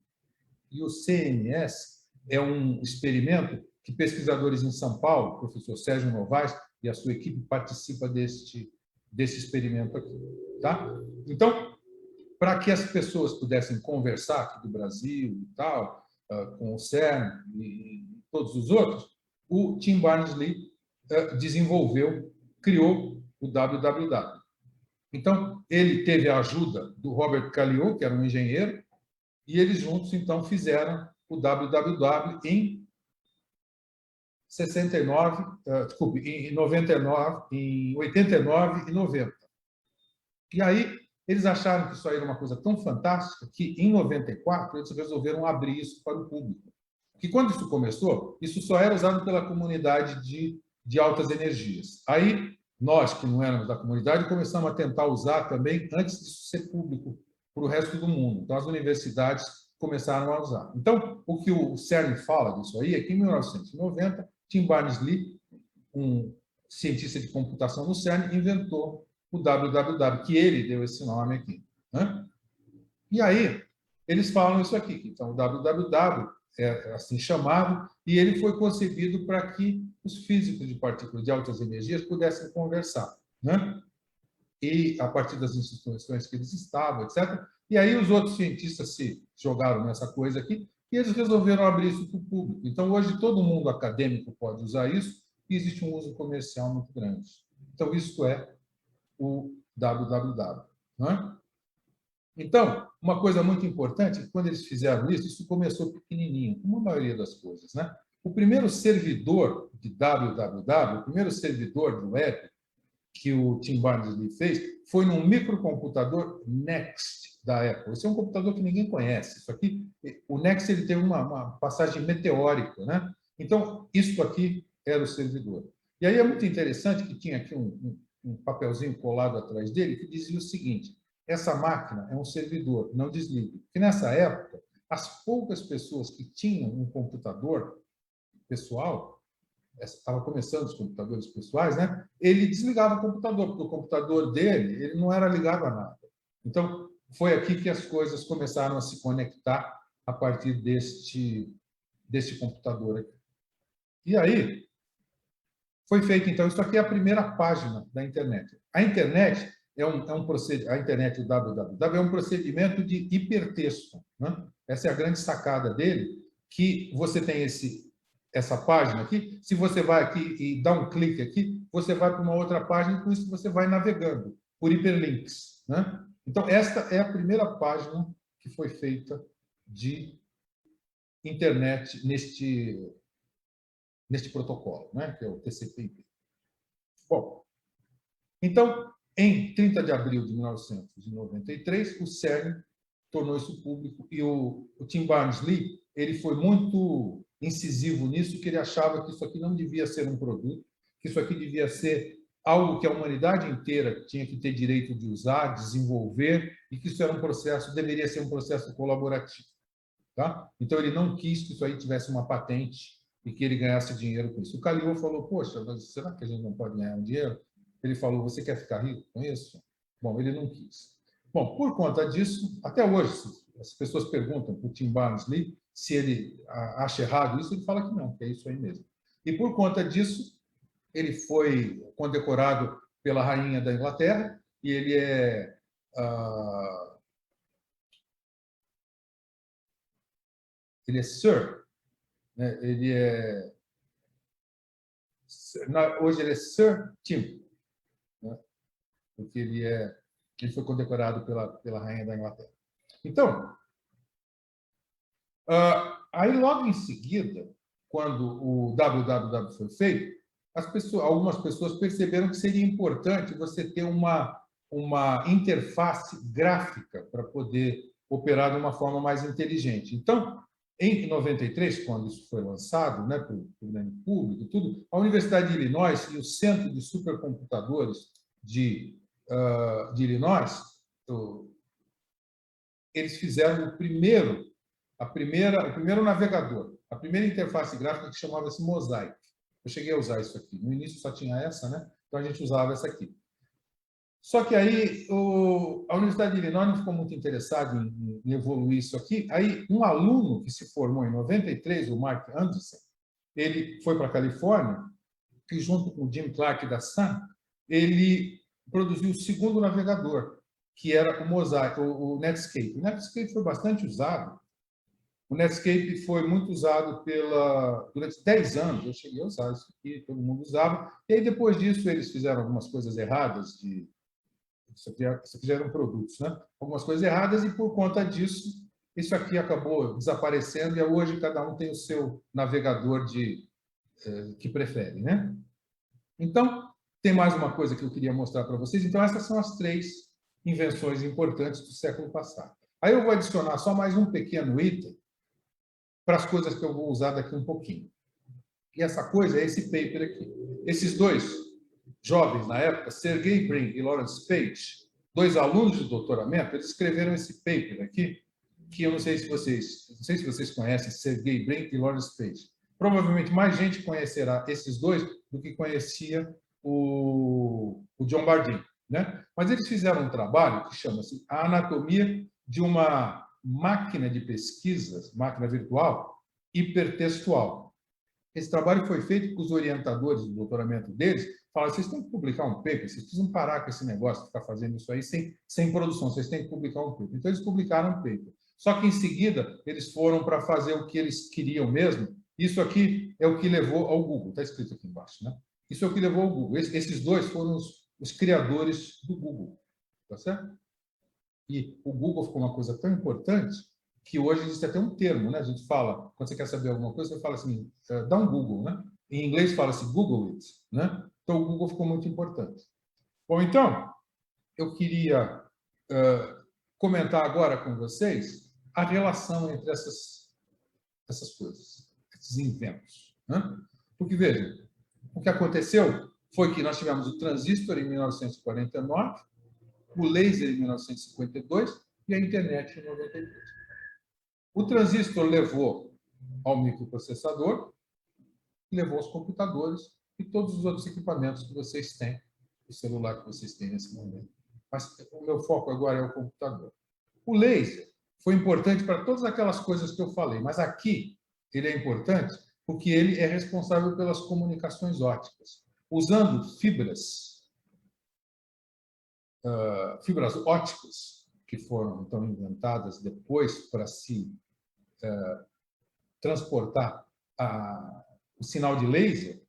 E o CNS é um experimento que pesquisadores em São Paulo, o professor Sérgio Novaes e a sua equipe participam desse experimento aqui. Tá? Então, para que as pessoas pudessem conversar aqui do Brasil e tal, com o CERN e todos os outros, o Tim Berners-Lee criou o www. Então, ele teve a ajuda do Robert Kallio, que era um engenheiro, e eles juntos, então, fizeram o www em 89 e 90. E aí, eles acharam que isso aí era uma coisa tão fantástica que, em 94, eles resolveram abrir isso para o público. Que quando isso começou, isso só era usado pela comunidade de altas energias. Aí, nós, que não éramos da comunidade, começamos a tentar usar também antes disso ser público para o resto do mundo. Então, as universidades começaram a usar. Então, o que o CERN fala disso aí é que, em 1990, Tim Berners-Lee, um cientista de computação no CERN, inventou o www, que ele deu esse nome aqui. Né? E aí, eles falam isso aqui. Então, o www é assim chamado, e ele foi concebido para que os físicos de partículas de altas energias pudessem conversar, né? E a partir das instituições que eles estavam, etc. E aí os outros cientistas se jogaram nessa coisa aqui e eles resolveram abrir isso para o público. Então, hoje, todo mundo acadêmico pode usar isso e existe um uso comercial muito grande. Então, isso é o www. Né? Então, uma coisa muito importante é que, quando eles fizeram isso, isso começou pequenininho, como a maioria das coisas. Né? O primeiro servidor de www, o primeiro servidor do web que o Tim Berners-Lee fez, foi num microcomputador NeXT da Apple. Esse é um computador que ninguém conhece. Isso aqui, o NeXT, ele teve uma passagem meteórica. Né? Então, isso aqui era o servidor. E aí é muito interessante que tinha aqui um papelzinho colado atrás dele que dizia o seguinte: essa máquina é um servidor, não desligue. Porque nessa época, as poucas pessoas que tinham um computador pessoal, estava começando os computadores pessoais, né? Ele desligava o computador, porque o computador dele ele não era ligado a nada. Então, foi aqui que as coisas começaram a se conectar a partir deste computador aqui. E aí, foi feito, então, isso aqui é a primeira página da internet. A internet a internet, o www, é um procedimento de hipertexto. Né? Essa é a grande sacada dele, que você tem essa página aqui, se você vai aqui e dá um clique aqui, você vai para uma outra página, e com isso você vai navegando por hiperlinks. Né? Então, esta é a primeira página que foi feita de internet neste protocolo, né? Que é o TCP/IP. Bom, então, em 30 de abril de 1993, o CERN tornou isso público e o Tim Berners-Lee ele foi muito incisivo nisso, que ele achava que isso aqui não devia ser um produto, que isso aqui devia ser algo que a humanidade inteira tinha que ter direito de usar, desenvolver, e que isso era um processo, deveria ser um processo colaborativo. Tá? Então, ele não quis que isso aí tivesse uma patente e que ele ganhasse dinheiro com isso. O Kallio falou: poxa, mas será que a gente não pode ganhar um dinheiro? Ele falou: você quer ficar rico com isso? Bom, ele não quis. Bom, por conta disso, até hoje, as pessoas perguntam para o Tim Berners-Lee se ele acha errado isso, ele fala que não, que é isso aí mesmo. E por conta disso, ele foi condecorado pela rainha da Inglaterra e ele é Sir, né? Hoje ele é Sir Tim, né? Porque ele foi condecorado pela rainha da Inglaterra. Então, aí logo em seguida, quando o www foi feito, algumas pessoas perceberam que seria importante você ter uma interface gráfica para poder operar de uma forma mais inteligente. Então, em 93, quando isso foi lançado, né, para o grande público, tudo, a Universidade de Illinois e o Centro de Supercomputadores de Illinois, eles fizeram o primeiro navegador, a primeira interface gráfica, que chamava-se Mosaic. Eu cheguei a usar isso aqui. No início só tinha essa, né? Então a gente usava essa aqui. Só que aí a Universidade de Illinois não ficou muito interessada em evoluir isso aqui. Aí um aluno que se formou em 93, o Mark Anderson, ele foi para a Califórnia e, junto com o Jim Clark da Sun, ele produziu o segundo navegador, que era o Mosaic, o Netscape. O Netscape foi bastante usado. O Netscape foi muito usado durante 10 anos. Eu cheguei a usar isso aqui, todo mundo usava. E aí, depois disso, eles fizeram algumas coisas erradas. Isso aqui já eram produtos, né? Algumas coisas erradas, e por conta disso, isso aqui acabou desaparecendo, e hoje cada um tem o seu navegador que prefere, né? Então, tem mais uma coisa que eu queria mostrar para vocês. Então, essas são as 3 invenções importantes do século passado. Aí eu vou adicionar só mais um pequeno item para as coisas que eu vou usar daqui um pouquinho. E essa coisa é esse paper aqui. Esses 2 jovens, na época, Sergey Brin e Lawrence Page, 2 alunos de doutoramento, eles escreveram esse paper aqui, que eu não sei se vocês conhecem Sergey Brin e Lawrence Page. Provavelmente mais gente conhecerá esses 2 do que conhecia o John Bardeen, né? Mas eles fizeram um trabalho que chama-se A Anatomia de uma Máquina de Pesquisas, máquina virtual, hipertextual. Esse trabalho foi feito com os orientadores do doutoramento deles. Falaram: vocês têm que publicar um paper, vocês precisam parar com esse negócio de ficar fazendo isso aí sem produção, vocês têm que publicar um paper. Então, eles publicaram um paper. Só que, em seguida, eles foram para fazer o que eles queriam mesmo. Isso aqui é o que levou ao Google. Está escrito aqui embaixo, né? Isso é o que levou ao Google. Esses 2 foram os criadores do Google. Tá certo? E o Google ficou uma coisa tão importante que hoje existe até um termo, né? A gente fala, quando você quer saber alguma coisa, você fala assim, dá um Google, né? Em inglês fala-se Google it, né? Então, o Google ficou muito importante. Bom, então, eu queria comentar agora com vocês a relação entre essas coisas, esses inventos, né? Porque, vejam, o que aconteceu foi que nós tivemos o transistor em 1949, o laser em 1952 e a internet em 93. O transistor levou ao microprocessador, levou aos computadores e todos os outros equipamentos que vocês têm, o celular que vocês têm nesse momento. Mas o meu foco agora é o computador. O laser foi importante para todas aquelas coisas que eu falei, mas aqui ele é importante porque ele é responsável pelas comunicações ópticas. Usando fibras ópticas, que foram, então, inventadas depois para se transportar o sinal de laser.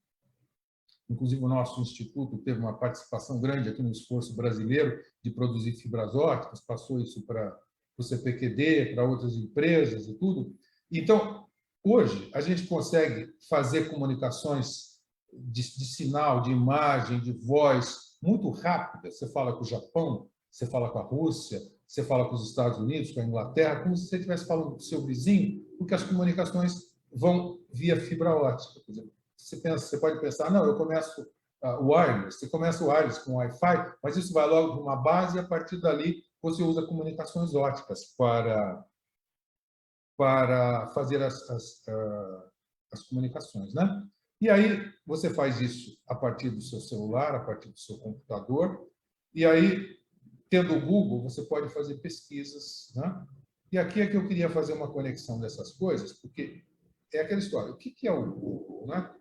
Inclusive, o nosso instituto teve uma participação grande aqui no esforço brasileiro de produzir fibras ópticas, passou isso para o CPQD, para outras empresas e tudo. Então, hoje, a gente consegue fazer comunicações de sinal, de imagem, de voz, muito rápidas. Você fala com o Japão, você fala com a Rússia, você fala com os Estados Unidos, com a Inglaterra, como se você estivesse falando com o seu vizinho, porque as comunicações vão via fibra óptica. Por exemplo, você pode pensar, não, eu começo wireless, você começa o wireless com Wi-Fi, mas isso vai logo para uma base e, a partir dali, você usa comunicações ópticas para fazer as comunicações, né? E aí você faz isso a partir do seu celular, a partir do seu computador, e aí, tendo o Google, você pode fazer pesquisas, né? E aqui é que eu queria fazer uma conexão dessas coisas, porque é aquela história. O que é o Google, né?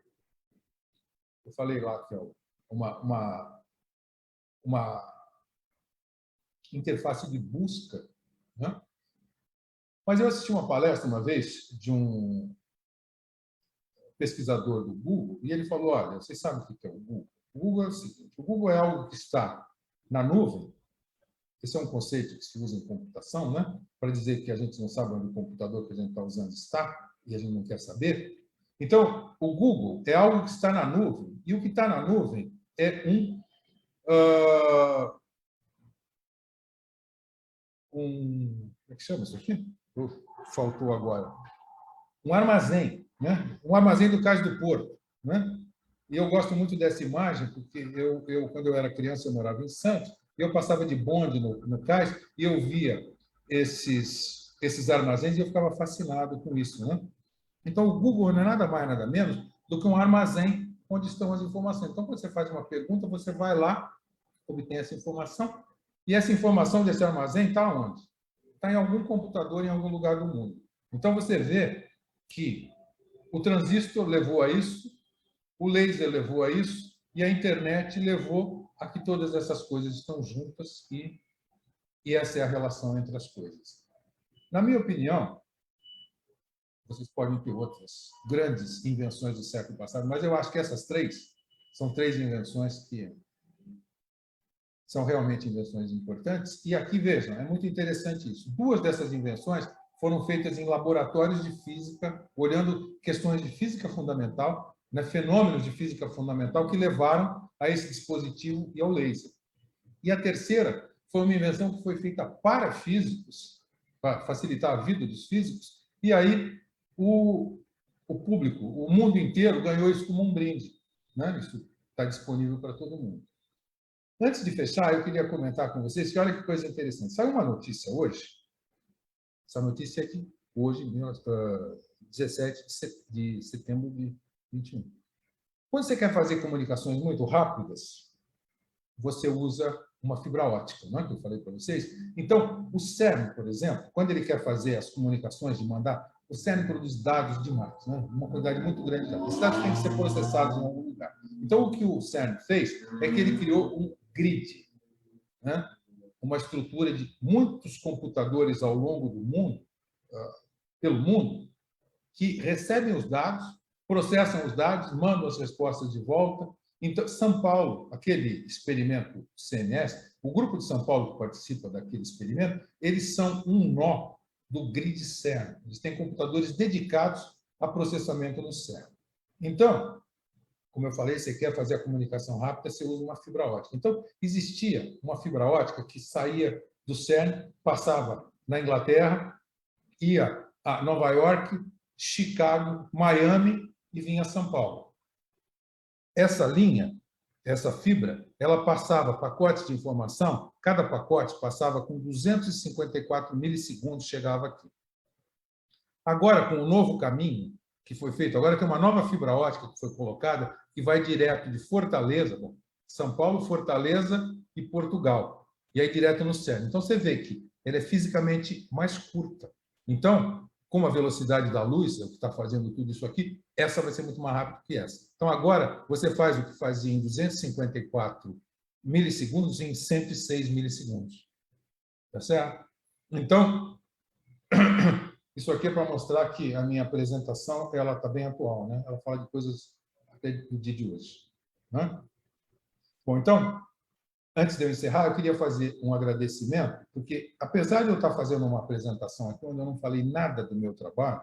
Eu falei lá que é uma interface de busca, né? Mas eu assisti uma palestra uma vez de um pesquisador do Google e ele falou: olha, vocês sabem o que é o Google? O Google é o seguinte: o Google é algo que está na nuvem. Esse é um conceito que se usa em computação, né? Para dizer que a gente não sabe onde o computador que a gente está usando está e a gente não quer saber. Então, o Google é algo que está na nuvem, e o que está na nuvem é como é que chama isso aqui? Faltou agora. Um armazém, né? Um armazém do Cais do Porto, né? E eu gosto muito dessa imagem, porque quando eu era criança, eu morava em Santos, e eu passava de bonde no cais, e eu via esses armazéns, e eu ficava fascinado com isso, né? Então, o Google não é nada mais, nada menos do que um armazém onde estão as informações. Então, quando você faz uma pergunta, você vai lá, obtém essa informação, e essa informação desse armazém está onde? Está em algum computador, em algum lugar do mundo. Então, você vê que o transistor levou a isso, o laser levou a isso, e a internet levou a que todas essas coisas estão juntas, e essa é a relação entre as coisas. Na minha opinião, vocês podem ter outras grandes invenções do século passado, mas eu acho que essas três são três invenções que são realmente invenções importantes. E aqui, vejam, é muito interessante isso. Duas dessas invenções foram feitas em laboratórios de física, olhando questões de física fundamental, né, fenômenos de física fundamental que levaram a esse dispositivo e ao laser. E a terceira foi uma invenção que foi feita para físicos, para facilitar a vida dos físicos, e aí o público, o mundo inteiro ganhou isso como um brinde, né? Isso está disponível para todo mundo. Antes de fechar, eu queria comentar com vocês que olha que coisa interessante. Saiu uma notícia hoje, essa notícia é de hoje, 17 de setembro de 21. Quando você quer fazer comunicações muito rápidas, você usa uma fibra ótica, não é que eu falei para vocês? Então, o CERN, por exemplo, quando ele quer fazer as comunicações de mandar, o CERN produz dados demais, né? Uma quantidade muito grande de dados. Esses dados têm que ser processados em algum lugar. Então, o que o CERN fez é que ele criou um grid, né? Uma estrutura de muitos computadores ao longo do mundo, pelo mundo, que recebem os dados, processam os dados, mandam as respostas de volta. Então, São Paulo, aquele experimento CNS, o grupo de São Paulo que participa daquele experimento, eles são um nó do grid CERN. Eles têm computadores dedicados a processamento no CERN. Então, como eu falei, você quer fazer a comunicação rápida, você usa uma fibra ótica. Então, existia uma fibra ótica que saía do CERN, passava na Inglaterra, ia a Nova York, Chicago, Miami e vinha a São Paulo. Essa linha, essa fibra, ela passava pacotes de informação, cada pacote passava com 254 milissegundos, chegava aqui. Agora, com o novo caminho que foi feito, agora tem uma nova fibra ótica que foi colocada, que vai direto de Fortaleza, São Paulo, Fortaleza e Portugal, e aí direto no CERN. Então, você vê que ela é fisicamente mais curta. Então, como a velocidade da luz é o que está fazendo tudo isso aqui, essa vai ser muito mais rápida que essa. Então, agora, você faz o que fazia em 254 milissegundos em 106 milissegundos. Tá certo? Então, isso aqui é para mostrar que a minha apresentação ela está bem atual, né? Ela fala de coisas até do dia de hoje. Né? Bom, então, antes de eu encerrar, eu queria fazer um agradecimento, porque, apesar de eu estar fazendo uma apresentação aqui, onde eu não falei nada do meu trabalho,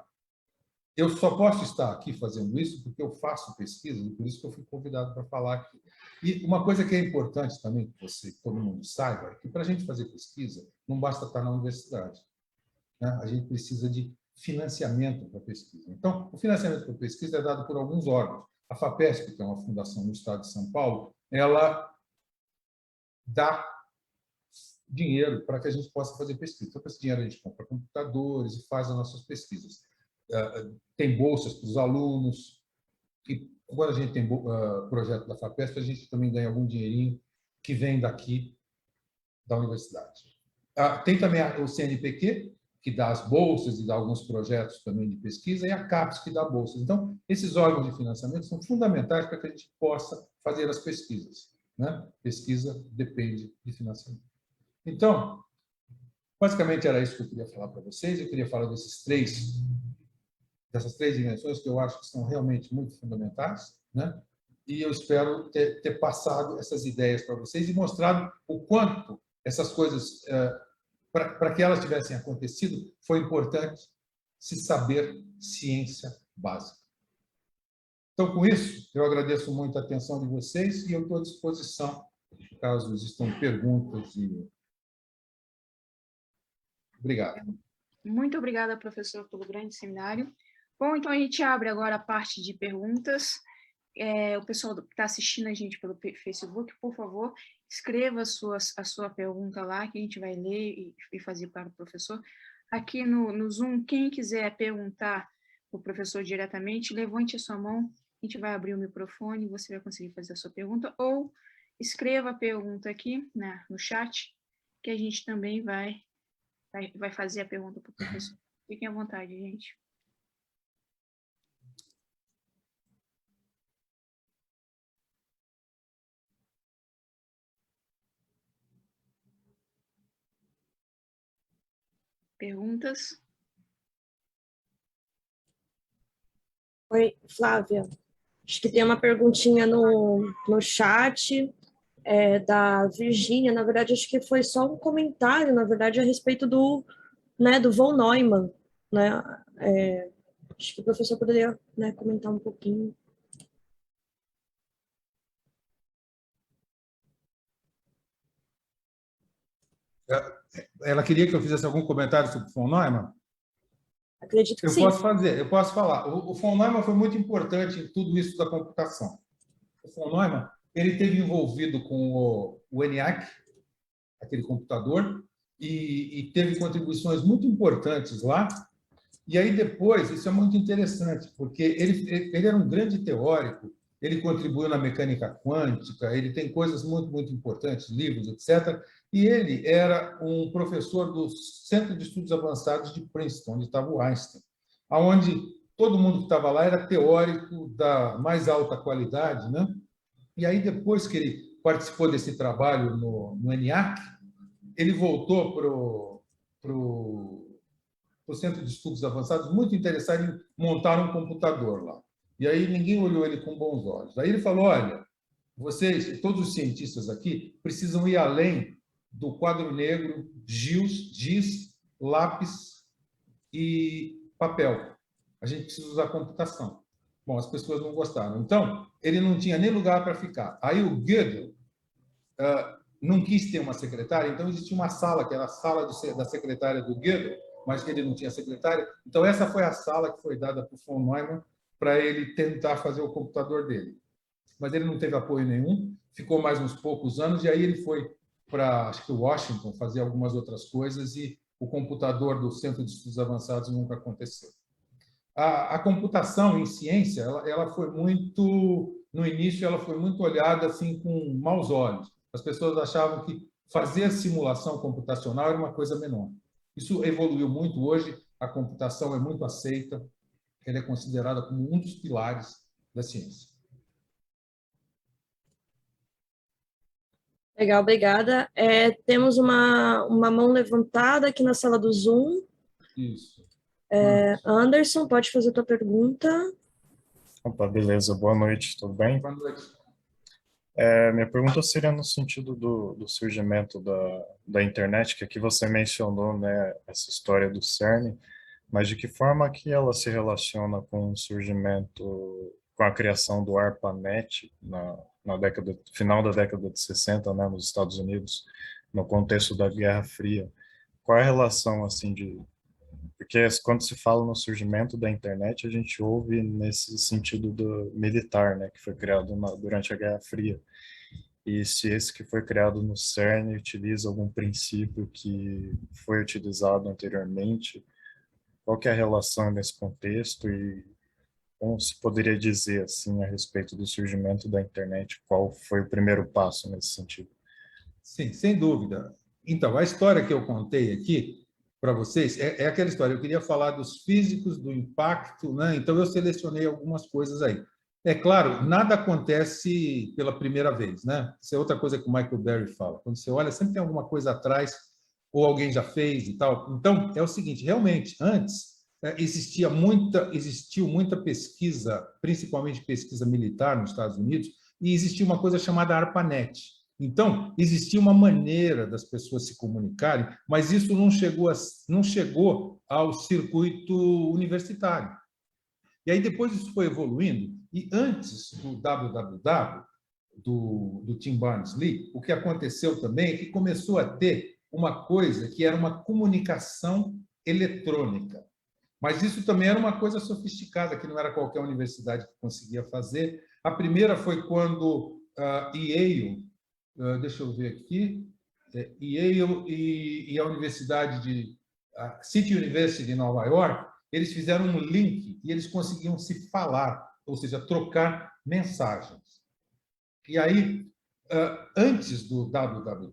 eu só posso estar aqui fazendo isso porque eu faço pesquisa, e por isso que eu fui convidado para falar aqui. E uma coisa que é importante também que todo mundo saiba, é que para a gente fazer pesquisa, não basta estar na universidade. Né? A gente precisa de financiamento para pesquisa. Então, o financiamento para pesquisa é dado por alguns órgãos. A FAPESP, que é uma fundação no estado de São Paulo, ela dá dinheiro para que a gente possa fazer pesquisa. Então, com esse dinheiro a gente compra computadores e faz as nossas pesquisas. Tem bolsas para os alunos, e quando a gente tem projeto da FAPESP, a gente também ganha algum dinheirinho que vem daqui da universidade. Tem também o CNPq, que dá as bolsas e dá alguns projetos também de pesquisa, e a CAPES, que dá bolsas. Então, esses órgãos de financiamento são fundamentais para que a gente possa fazer as pesquisas. Né? Pesquisa depende de financiamento. Então, basicamente era isso que eu queria falar para vocês. Eu queria falar dessas três dimensões que eu acho que são realmente muito fundamentais, né? E eu espero ter passado essas ideias para vocês e mostrado o quanto essas coisas, para que elas tivessem acontecido, foi importante se saber ciência básica. Então, com isso, eu agradeço muito a atenção de vocês e eu estou à disposição, caso existam perguntas. Obrigado. Muito obrigada, professor, pelo grande seminário. Bom, então a gente abre agora a parte de perguntas. O pessoal que está assistindo a gente pelo Facebook, por favor, escreva a sua pergunta lá, que a gente vai ler e fazer para o professor. Aqui no Zoom, quem quiser perguntar para o professor diretamente, levante a sua mão, a gente vai abrir o microfone, você vai conseguir fazer a sua pergunta, ou escreva a pergunta aqui no chat, que a gente também vai fazer a pergunta para o professor. Fiquem à vontade, gente. Perguntas? Oi, Flávia. Acho que tem uma perguntinha no chat da Virgínia. Na verdade, acho que foi só um comentário, na verdade, a respeito do von Neumann. Né? Acho que o professor poderia comentar um pouquinho. Ela queria que eu fizesse algum comentário sobre o von Neumann? Acredito que sim. Eu posso falar. O von Neumann foi muito importante em tudo isso da computação. O von Neumann, ele esteve envolvido com o ENIAC, aquele computador, e teve contribuições muito importantes lá. E aí depois, isso é muito interessante, porque ele era um grande teórico, ele contribuiu na mecânica quântica, ele tem coisas muito, muito importantes, livros, etc. E ele era um professor do Centro de Estudos Avançados de Princeton, onde estava o Einstein, onde todo mundo que estava lá era teórico da mais alta qualidade, né? E aí, depois que ele participou desse trabalho no ENIAC, ele voltou para o Centro de Estudos Avançados, muito interessado em montar um computador lá. E aí ninguém olhou ele com bons olhos. Aí ele falou, olha, vocês, todos os cientistas aqui, precisam ir além do quadro negro, giz, lápis e papel. A gente precisa usar computação. Bom, as pessoas não gostaram. Então, ele não tinha nem lugar para ficar. Aí o Gödel não quis ter uma secretária, então existia uma sala, que era a sala da secretária do Gödel, mas que ele não tinha secretária. Então, essa foi a sala que foi dada para o von Neumann para ele tentar fazer o computador dele. Mas ele não teve apoio nenhum, ficou mais uns poucos anos, e aí ele foi para, acho que, Washington, fazer algumas outras coisas, e o computador do Centro de Estudos Avançados nunca aconteceu. A computação em ciência, ela foi muito, no início, ela foi muito olhada assim com maus olhos. As pessoas achavam que fazer simulação computacional era uma coisa menor. Isso evoluiu muito hoje, a computação é muito aceita, ela é considerada como um dos pilares da ciência. Legal, obrigada. Temos uma mão levantada aqui na sala do Zoom. Isso. Anderson, pode fazer a tua pergunta. Opa, beleza. Boa noite, tudo bem? Boa noite. Minha pergunta seria no sentido do surgimento da internet, que aqui você mencionou, né, essa história do CERN, mas de que forma que ela se relaciona com o surgimento, com a criação do ARPANET final da década de 60, né, nos Estados Unidos, no contexto da Guerra Fria? Qual é a relação, assim, porque quando se fala no surgimento da internet, a gente ouve nesse sentido do militar, né, que foi criado durante a Guerra Fria. E se esse que foi criado no CERN utiliza algum princípio que foi utilizado anteriormente, qual que é a relação nesse contexto e como se poderia dizer assim a respeito do surgimento da internet? Qual foi o primeiro passo nesse sentido? Sim, sem dúvida. Então, a história que eu contei aqui para vocês é aquela história. Eu queria falar dos físicos, do impacto, né? Então eu selecionei algumas coisas aí. É claro, nada acontece pela primeira vez, né? Isso é outra coisa que o Michael Berry fala. Quando você olha, sempre tem alguma coisa atrás, ou alguém já fez e tal. Então, é o seguinte, realmente, antes existiu muita pesquisa, principalmente pesquisa militar nos Estados Unidos, e existia uma coisa chamada ARPANET. Então, existia uma maneira das pessoas se comunicarem, mas isso não chegou ao circuito universitário. E aí depois isso foi evoluindo, e antes do www, do Tim Berners-Lee, o que aconteceu também é que começou a ter uma coisa que era uma comunicação eletrônica. Mas isso também era uma coisa sofisticada, que não era qualquer universidade que conseguia fazer. A primeira foi quando Yale, deixa eu ver aqui, Yale e a Universidade de City University de Nova York, eles fizeram um link e eles conseguiam se falar, ou seja, trocar mensagens. E aí, antes do www,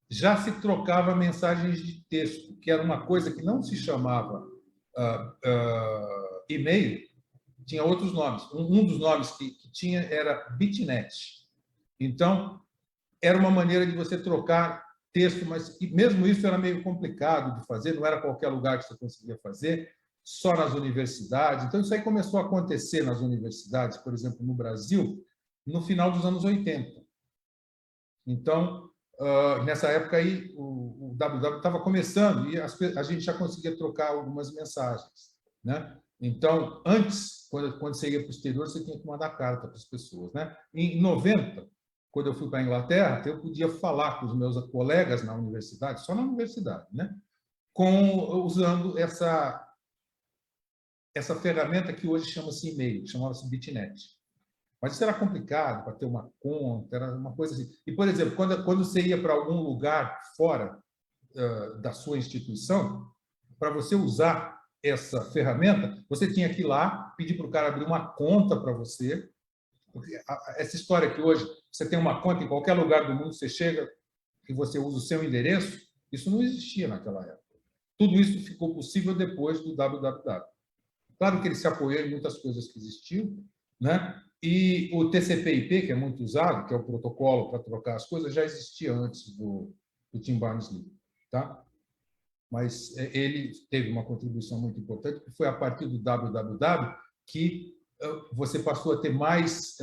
já se trocava mensagens de texto, que era uma coisa que não se chamava e-mail, tinha outros nomes. Um dos nomes que tinha era Bitnet. Então, era uma maneira de você trocar texto, mas mesmo isso era meio complicado de fazer, não era qualquer lugar que você conseguia fazer, só nas universidades. Então, isso aí começou a acontecer nas universidades, por exemplo, no Brasil, no final dos anos 80. Então, nessa época aí, o www estava começando e a gente já conseguia trocar algumas mensagens, né? Então, antes, quando você ia para o exterior, você tinha que mandar carta para as pessoas, né? Em 90, quando eu fui para a Inglaterra, eu podia falar com os meus colegas na universidade, só na universidade, né? Usando essa ferramenta que hoje chama-se e-mail, chamava-se Bitnet. Mas isso era complicado para ter uma conta, era uma coisa assim. E, por exemplo, quando você ia para algum lugar fora da sua instituição, para você usar essa ferramenta, você tinha que ir lá, pedir para o cara abrir uma conta para você. Porque essa história que hoje você tem uma conta em qualquer lugar do mundo, você chega e você usa o seu endereço, isso não existia naquela época. Tudo isso ficou possível depois do www. Claro que ele se apoiou em muitas coisas que existiam, né? E o TCP/IP, que é muito usado, que é o protocolo para trocar as coisas, já existia antes do Tim Berners-Lee, tá? Mas ele teve uma contribuição muito importante, que foi a partir do www que você passou a ter mais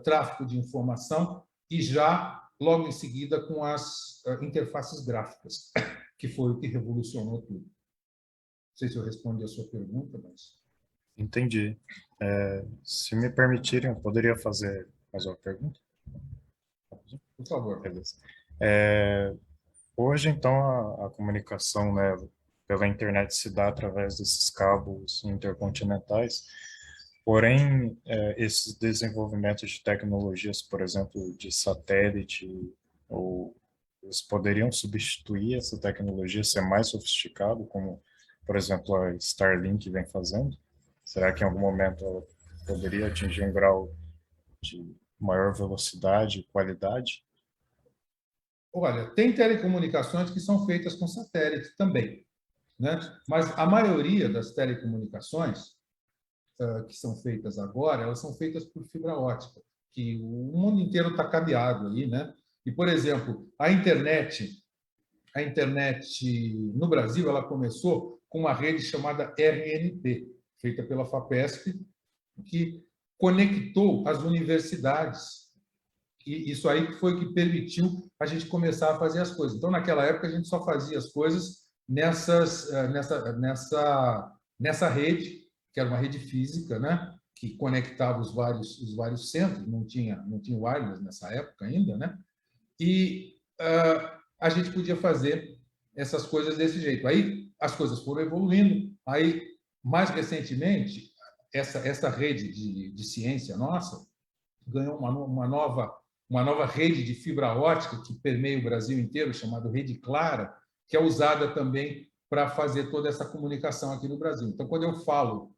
tráfego de informação e já logo em seguida com as interfaces gráficas, que foi o que revolucionou tudo. Não sei se eu respondi a sua pergunta, mas... Entendi. Se me permitirem, eu poderia fazer mais uma pergunta? Por favor. Beleza. Hoje, então, a comunicação, né, pela internet se dá através desses cabos intercontinentais, porém, esses desenvolvimentos de tecnologias, por exemplo, de satélite, ou eles poderiam substituir essa tecnologia, ser mais sofisticado, como, por exemplo, a Starlink vem fazendo? Será que em algum momento ela poderia atingir um grau de maior velocidade e qualidade? Olha, tem telecomunicações que são feitas com satélite também, né? Mas a maioria das telecomunicações que são feitas agora, elas são feitas por fibra ótica, que o mundo inteiro está cabeado aí, né? E, por exemplo, a internet no Brasil, ela começou com uma rede chamada RNP, feita pela FAPESP, que conectou as universidades. E isso aí foi o que permitiu a gente começar a fazer as coisas. Então, naquela época, a gente só fazia as coisas nessa rede, que era uma rede física, né? Que conectava os vários centros, não tinha wireless nessa época ainda, né? E a gente podia fazer essas coisas desse jeito. Aí as coisas foram evoluindo. Aí, mais recentemente, essa rede de ciência nossa ganhou uma nova rede de fibra ótica que permeia o Brasil inteiro, chamada Rede Clara, que é usada também para fazer toda essa comunicação aqui no Brasil. Então, quando eu falo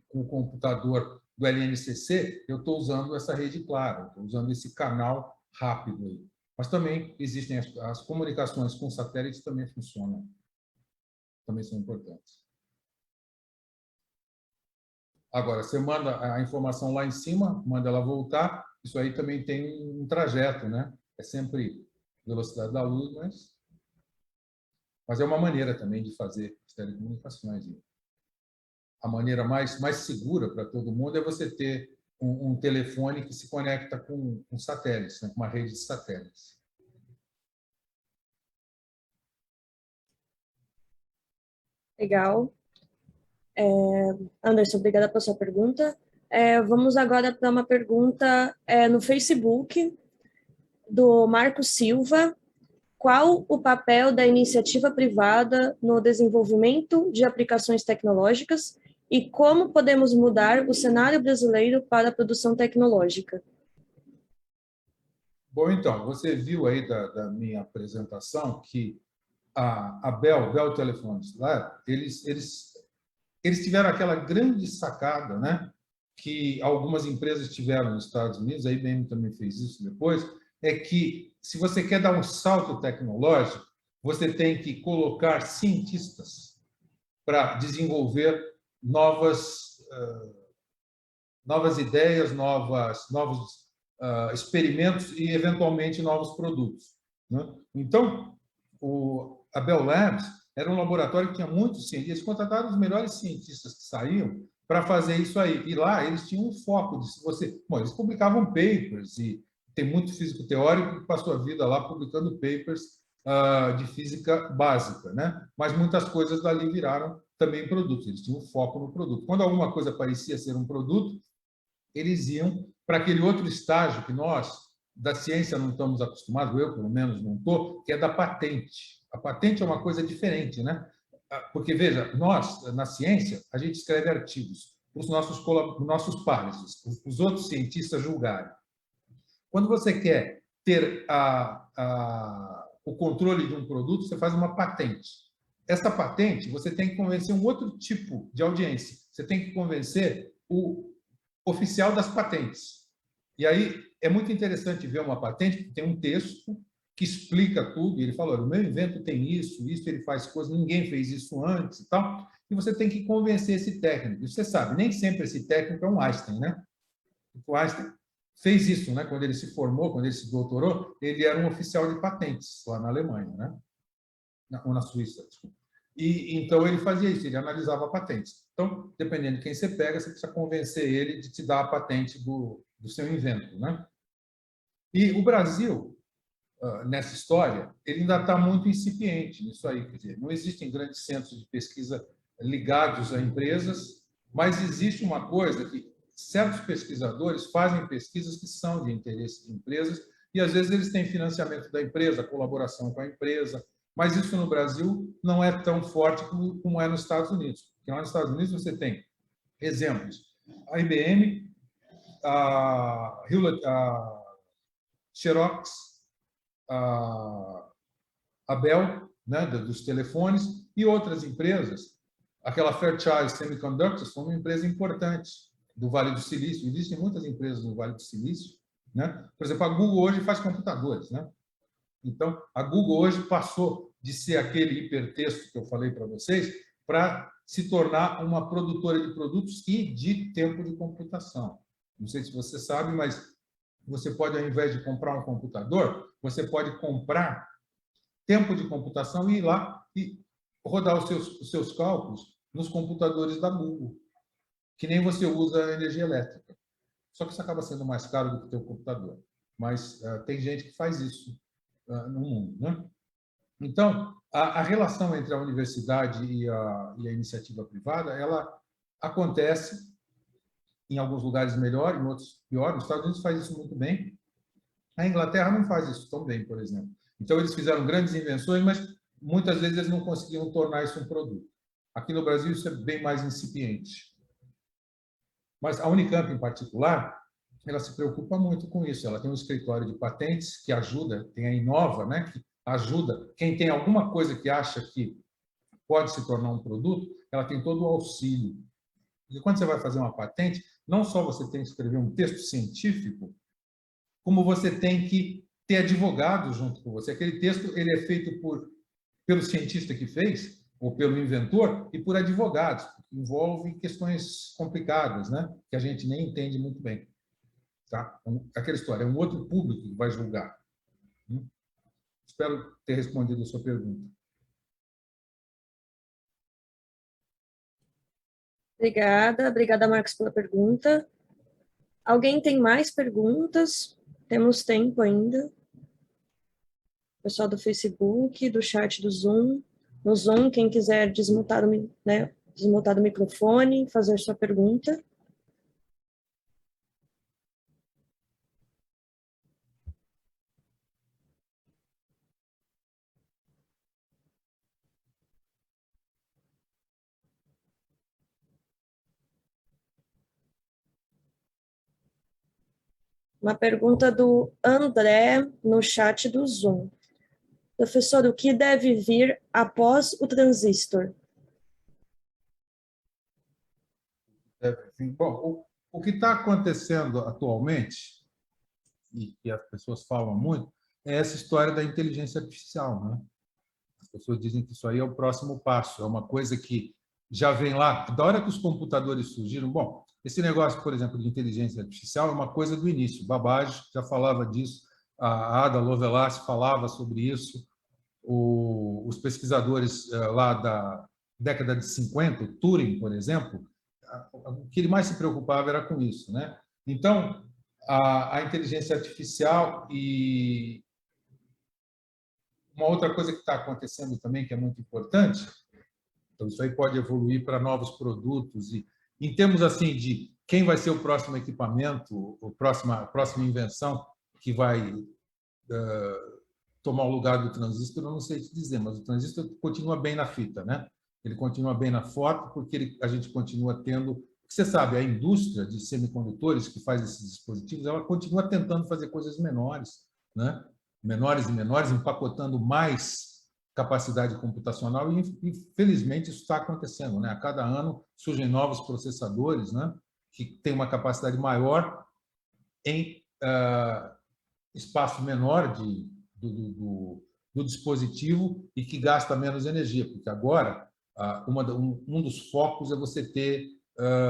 com o computador do LNCC, eu estou usando essa Rede Clara, estou usando esse canal rápido aí. Mas também existem as comunicações com satélites, também funcionam, também são importantes. Agora, você manda a informação lá em cima, manda ela voltar, isso aí também tem um trajeto, né? É sempre velocidade da luz, mas é uma maneira também de fazer as telecomunicações. A maneira mais segura para todo mundo é você ter um telefone que se conecta com satélites, né? Com uma rede de satélites. Legal. Anderson, obrigada pela sua pergunta. Vamos agora para uma pergunta no Facebook, do Marco Silva. Qual o papel da iniciativa privada no desenvolvimento de aplicações tecnológicas e como podemos mudar o cenário brasileiro para a produção tecnológica? Bom, então, você viu aí da minha apresentação que a Bell Telefones, lá, eles tiveram aquela grande sacada, né, que algumas empresas tiveram nos Estados Unidos, a IBM também fez isso depois, é que se você quer dar um salto tecnológico, você tem que colocar cientistas para desenvolver novas ideias, novos experimentos e, eventualmente, novos produtos, né? Então, a Bell Labs era um laboratório que tinha muitos cientistas, contrataram os melhores cientistas que saíam para fazer isso aí. E lá eles tinham um foco de eles publicavam papers e tem muito físico teórico que passou a vida lá publicando papers de física básica, né? Mas muitas coisas dali viraram também produtos. Eles tinham foco no produto. Quando alguma coisa parecia ser um produto, eles iam para aquele outro estágio que nós, da ciência, não estamos acostumados, eu, pelo menos, não estou, que é da patente. A patente é uma coisa diferente, né? Porque, veja, nós, na ciência, a gente escreve artigos para os nossos pares, os outros cientistas julgarem. Quando você quer ter o controle de um produto, você faz uma patente. Essa patente, você tem que convencer um outro tipo de audiência. Você tem que convencer o oficial das patentes. E aí é muito interessante ver uma patente que tem um texto que explica tudo. E ele falou: o meu invento tem isso, ele faz coisas, ninguém fez isso antes e tal. E você tem que convencer esse técnico. E você sabe, nem sempre esse técnico é um Einstein, né? O Einstein fez isso, né? Quando ele se formou, quando ele se doutorou, ele era um oficial de patentes lá na Alemanha, né? Ou na Suíça, desculpa. E então ele fazia isso, ele analisava patentes. Então, dependendo de quem você pega, você precisa convencer ele de te dar a patente do seu invento, né? E o Brasil, nessa história, ele ainda está muito incipiente nisso aí. Quer dizer, não existem grandes centros de pesquisa ligados a empresas, mas existe uma coisa que certos pesquisadores fazem pesquisas que são de interesse de empresas e, às vezes, eles têm financiamento da empresa, colaboração com a empresa, mas isso no Brasil não é tão forte como é nos Estados Unidos. Porque lá nos Estados Unidos você tem exemplos. A IBM, a Xerox, a Bell, né, dos telefones, e outras empresas. Aquela Fairchild Semiconductors foi uma empresa importante do Vale do Silício. Existem muitas empresas no Vale do Silício, né? Por exemplo, a Google hoje faz computadores, né? Então, a Google hoje passou de ser aquele hipertexto que eu falei para vocês para se tornar uma produtora de produtos e de tempo de computação. Não sei se você sabe, mas você pode, ao invés de comprar um computador, você pode comprar tempo de computação e ir lá e rodar os seus cálculos nos computadores da Google, que nem você usa energia elétrica. Só que isso acaba sendo mais caro do que o teu computador. Mas tem gente que faz isso no mundo, né? Então, a relação entre a universidade e a iniciativa privada, ela acontece em alguns lugares melhor, em outros pior. Os Estados Unidos faz isso muito bem. A Inglaterra não faz isso tão bem, por exemplo. Então, eles fizeram grandes invenções, mas muitas vezes eles não conseguiam tornar isso um produto. Aqui no Brasil, isso é bem mais incipiente. Mas a Unicamp, em particular, ela se preocupa muito com isso. Ela tem um escritório de patentes que ajuda, tem a Inova, né, que ajuda. Quem tem alguma coisa que acha que pode se tornar um produto, ela tem todo o auxílio. Porque quando você vai fazer uma patente, não só você tem que escrever um texto científico, como você tem que ter advogado junto com você. Aquele texto ele é feito pelo cientista que fez, ou pelo inventor, e por advogados, que envolvem questões complicadas, né, que a gente nem entende muito bem. Tá? Aquela história, é um outro público que vai julgar. Espero ter respondido a sua pergunta. Obrigada, Marcos, pela pergunta. Alguém tem mais perguntas? Temos tempo ainda. Pessoal do Facebook, do chat do Zoom. No Zoom, quem quiser desmutar, né, desmutar o microfone, fazer sua pergunta. Uma pergunta do André no chat do Zoom. Professor, o que deve vir após o transistor? Bom, o que está acontecendo atualmente, e que as pessoas falam muito, é essa história da inteligência artificial, né? As pessoas dizem que isso aí é o próximo passo, é uma coisa que já vem lá, da hora que os computadores surgiram. Bom, esse negócio, por exemplo, de inteligência artificial é uma coisa do início. Babbage já falava disso, a Ada Lovelace falava sobre isso, os pesquisadores lá da década de 50, o Turing, por exemplo, o que ele mais se preocupava era com isso, né? Então, a inteligência artificial e uma outra coisa que está acontecendo também, que é muito importante, então isso aí pode evoluir para novos produtos, e em termos assim de quem vai ser o próximo equipamento, a próxima invenção que vai tomar o lugar do transistor, eu não sei te dizer, mas o transistor continua bem na fita, né? Ele continua bem na foto, porque a gente continua tendo... Você sabe, a indústria de semicondutores que faz esses dispositivos, ela continua tentando fazer coisas menores, né? Menores e menores, empacotando mais capacidade computacional, e felizmente isso está acontecendo, né? A cada ano surgem novos processadores, né? Que têm uma capacidade maior em espaço menor do dispositivo e que gasta menos energia, porque agora um dos focos é você ter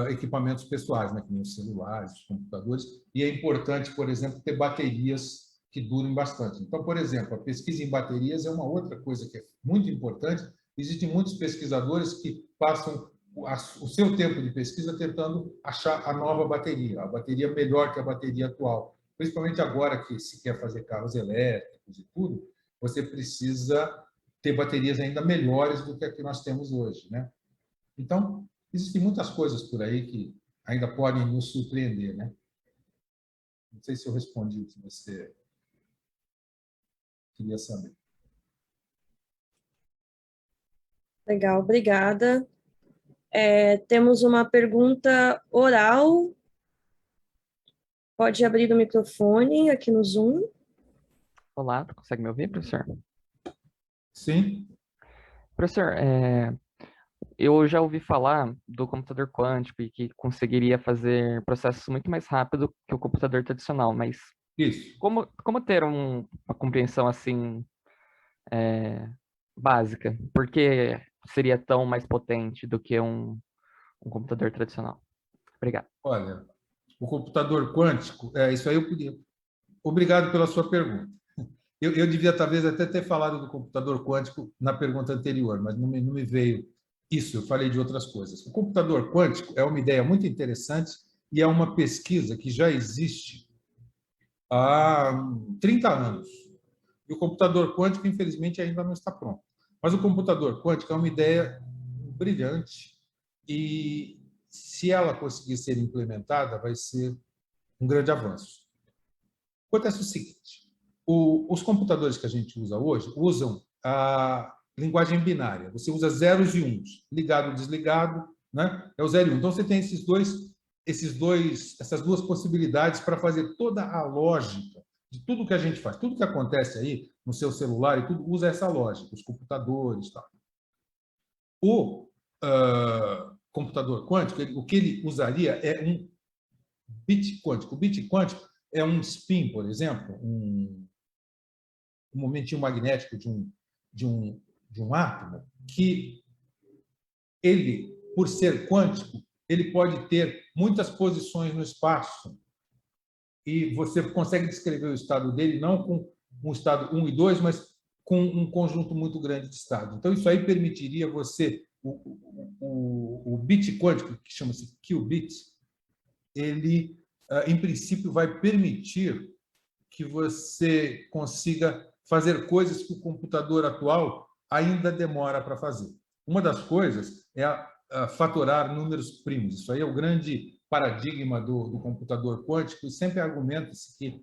equipamentos pessoais, né, que nem os celulares, os computadores, e é importante, por exemplo, ter baterias que durem bastante. Então, por exemplo, a pesquisa em baterias é uma outra coisa que é muito importante. Existem muitos pesquisadores que passam o seu tempo de pesquisa tentando achar a nova bateria, a bateria melhor que a bateria atual. Principalmente agora que se quer fazer carros elétricos e tudo, você precisa ter baterias ainda melhores do que a que nós temos hoje, né? Então, existem muitas coisas por aí que ainda podem nos surpreender, né? Não sei se eu respondi o que você queria saber. Legal, obrigada. Temos uma pergunta oral. Pode abrir o microfone aqui no Zoom. Olá, consegue me ouvir, professor? Sim. Professor, eu já ouvi falar do computador quântico e que conseguiria fazer processos muito mais rápido que o computador tradicional, mas Isso. como ter uma compreensão assim básica? Por que seria tão mais potente do que um computador tradicional? Obrigado. Olha, o computador quântico, isso aí eu podia. Obrigado pela sua pergunta. Eu devia, talvez, até ter falado do computador quântico na pergunta anterior, mas não me veio isso, eu falei de outras coisas. O computador quântico é uma ideia muito interessante e é uma pesquisa que já existe há 30 anos. E o computador quântico, infelizmente, ainda não está pronto. Mas o computador quântico é uma ideia brilhante e, se ela conseguir ser implementada, vai ser um grande avanço. Acontece o seguinte: os computadores que a gente usa hoje usam a linguagem binária. Você usa zeros e uns, ligado, desligado, né? É o 0 e 1. Então você tem essas duas possibilidades para fazer toda a lógica de tudo que a gente faz, tudo que acontece aí no seu celular e tudo usa essa lógica, os computadores, tal. O computador quântico, o que ele usaria é um bit quântico. O bit quântico é um spin, por exemplo, um momentinho magnético de um átomo, que ele, por ser quântico, ele pode ter muitas posições no espaço, e você consegue descrever o estado dele não com um estado 1 e 2, mas com um conjunto muito grande de estados. Então, isso aí permitiria você, o bit quântico, que chama-se qubit, ele, em princípio, vai permitir que você consiga fazer coisas que o computador atual ainda demora para fazer. Uma das coisas é fatorar números primos. Isso aí é o grande paradigma do computador quântico, e sempre argumenta-se que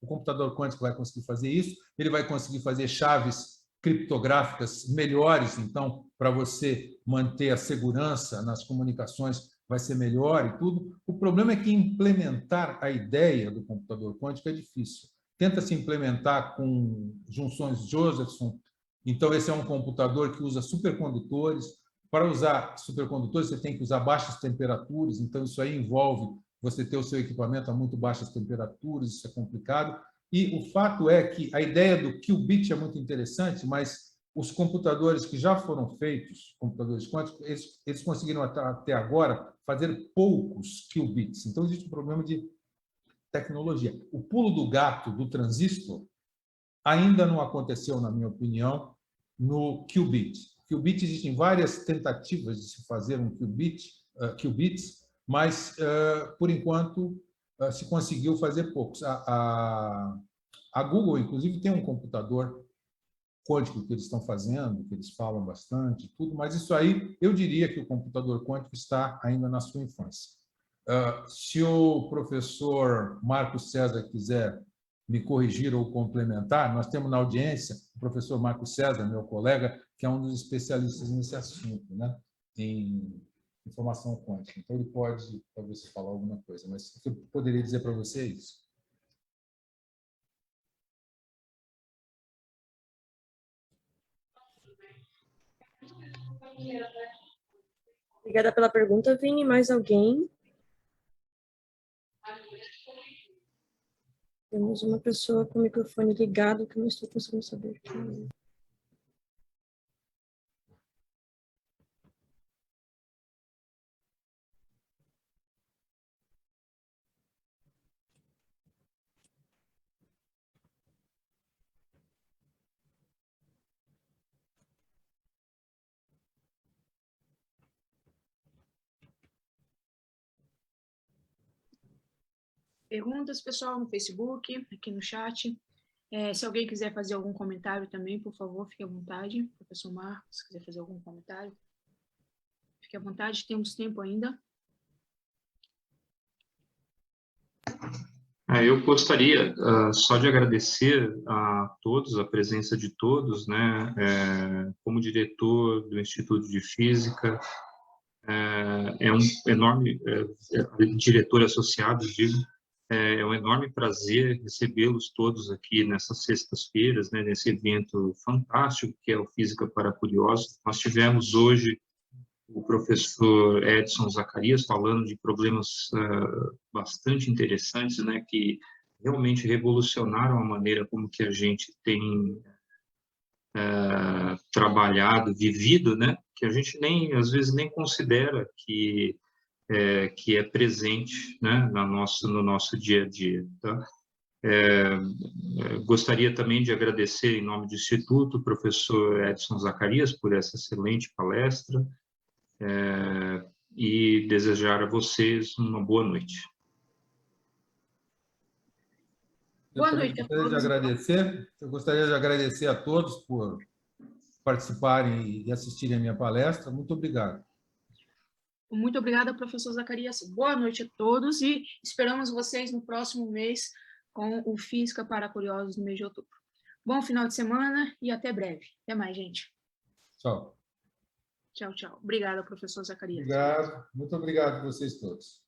o computador quântico vai conseguir fazer isso, ele vai conseguir fazer chaves criptográficas melhores, então, para você manter a segurança nas comunicações, vai ser melhor e tudo. O problema é que implementar a ideia do computador quântico é difícil. Tenta-se implementar com junções Josephson, então esse é um computador que usa supercondutores. Para usar supercondutores, você tem que usar baixas temperaturas, então isso aí envolve você ter o seu equipamento a muito baixas temperaturas, isso é complicado. E o fato é que a ideia do qubit é muito interessante, mas os computadores que já foram feitos, computadores quânticos, eles conseguiram até agora fazer poucos qubits. Então, existe um problema de tecnologia. O pulo do gato do transistor ainda não aconteceu, na minha opinião, no qubit. Qubit, existem várias tentativas de se fazer um qubits, mas, por enquanto, se conseguiu fazer poucos. A Google, inclusive, tem um computador quântico que eles estão fazendo, que eles falam bastante, tudo, mas isso aí, eu diria que o computador quântico está ainda na sua infância. Se o professor Marcos César quiser me corrigir ou complementar, nós temos na audiência o professor Marcos César, meu colega, que é um dos especialistas nesse assunto, né, em informação quântica. Então, ele pode, talvez, falar alguma coisa, mas o que eu poderia dizer para vocês? Obrigada pela pergunta, Vini. Mais alguém? Temos uma pessoa com o microfone ligado que não estou conseguindo saber quem é. Perguntas, pessoal, no Facebook, aqui no chat. Se alguém quiser fazer algum comentário também, por favor, fique à vontade. Professor Marcos, se quiser fazer algum comentário, fique à vontade, temos tempo ainda. Eu gostaria só de agradecer a todos, a presença de todos, né? Como diretor do Instituto de Física, é um enorme, diretor associado, digo, é um enorme prazer recebê-los todos aqui nessas sextas-feiras, né, nesse evento fantástico que é o Física para Curiosos. Nós tivemos hoje o professor Edson Zacarias falando de problemas bastante interessantes, né, que realmente revolucionaram a maneira como que a gente tem trabalhado, vivido, né, que a gente às vezes nem considera que é presente, né, no nosso dia a dia. Tá? Gostaria também de agradecer, em nome do Instituto, o professor Edson Zacarias por essa excelente palestra e desejar a vocês uma boa noite. Boa noite a todos. Eu gostaria de agradecer a todos por participarem e assistirem a minha palestra. Muito obrigado. Muito obrigada, professor Zacarias. Boa noite a todos e esperamos vocês no próximo mês com o Física para Curiosos no mês de outubro. Bom final de semana e até breve. Até mais, gente. Tchau. Tchau, tchau. Obrigada, professor Zacarias. Obrigado. Muito obrigado a vocês todos.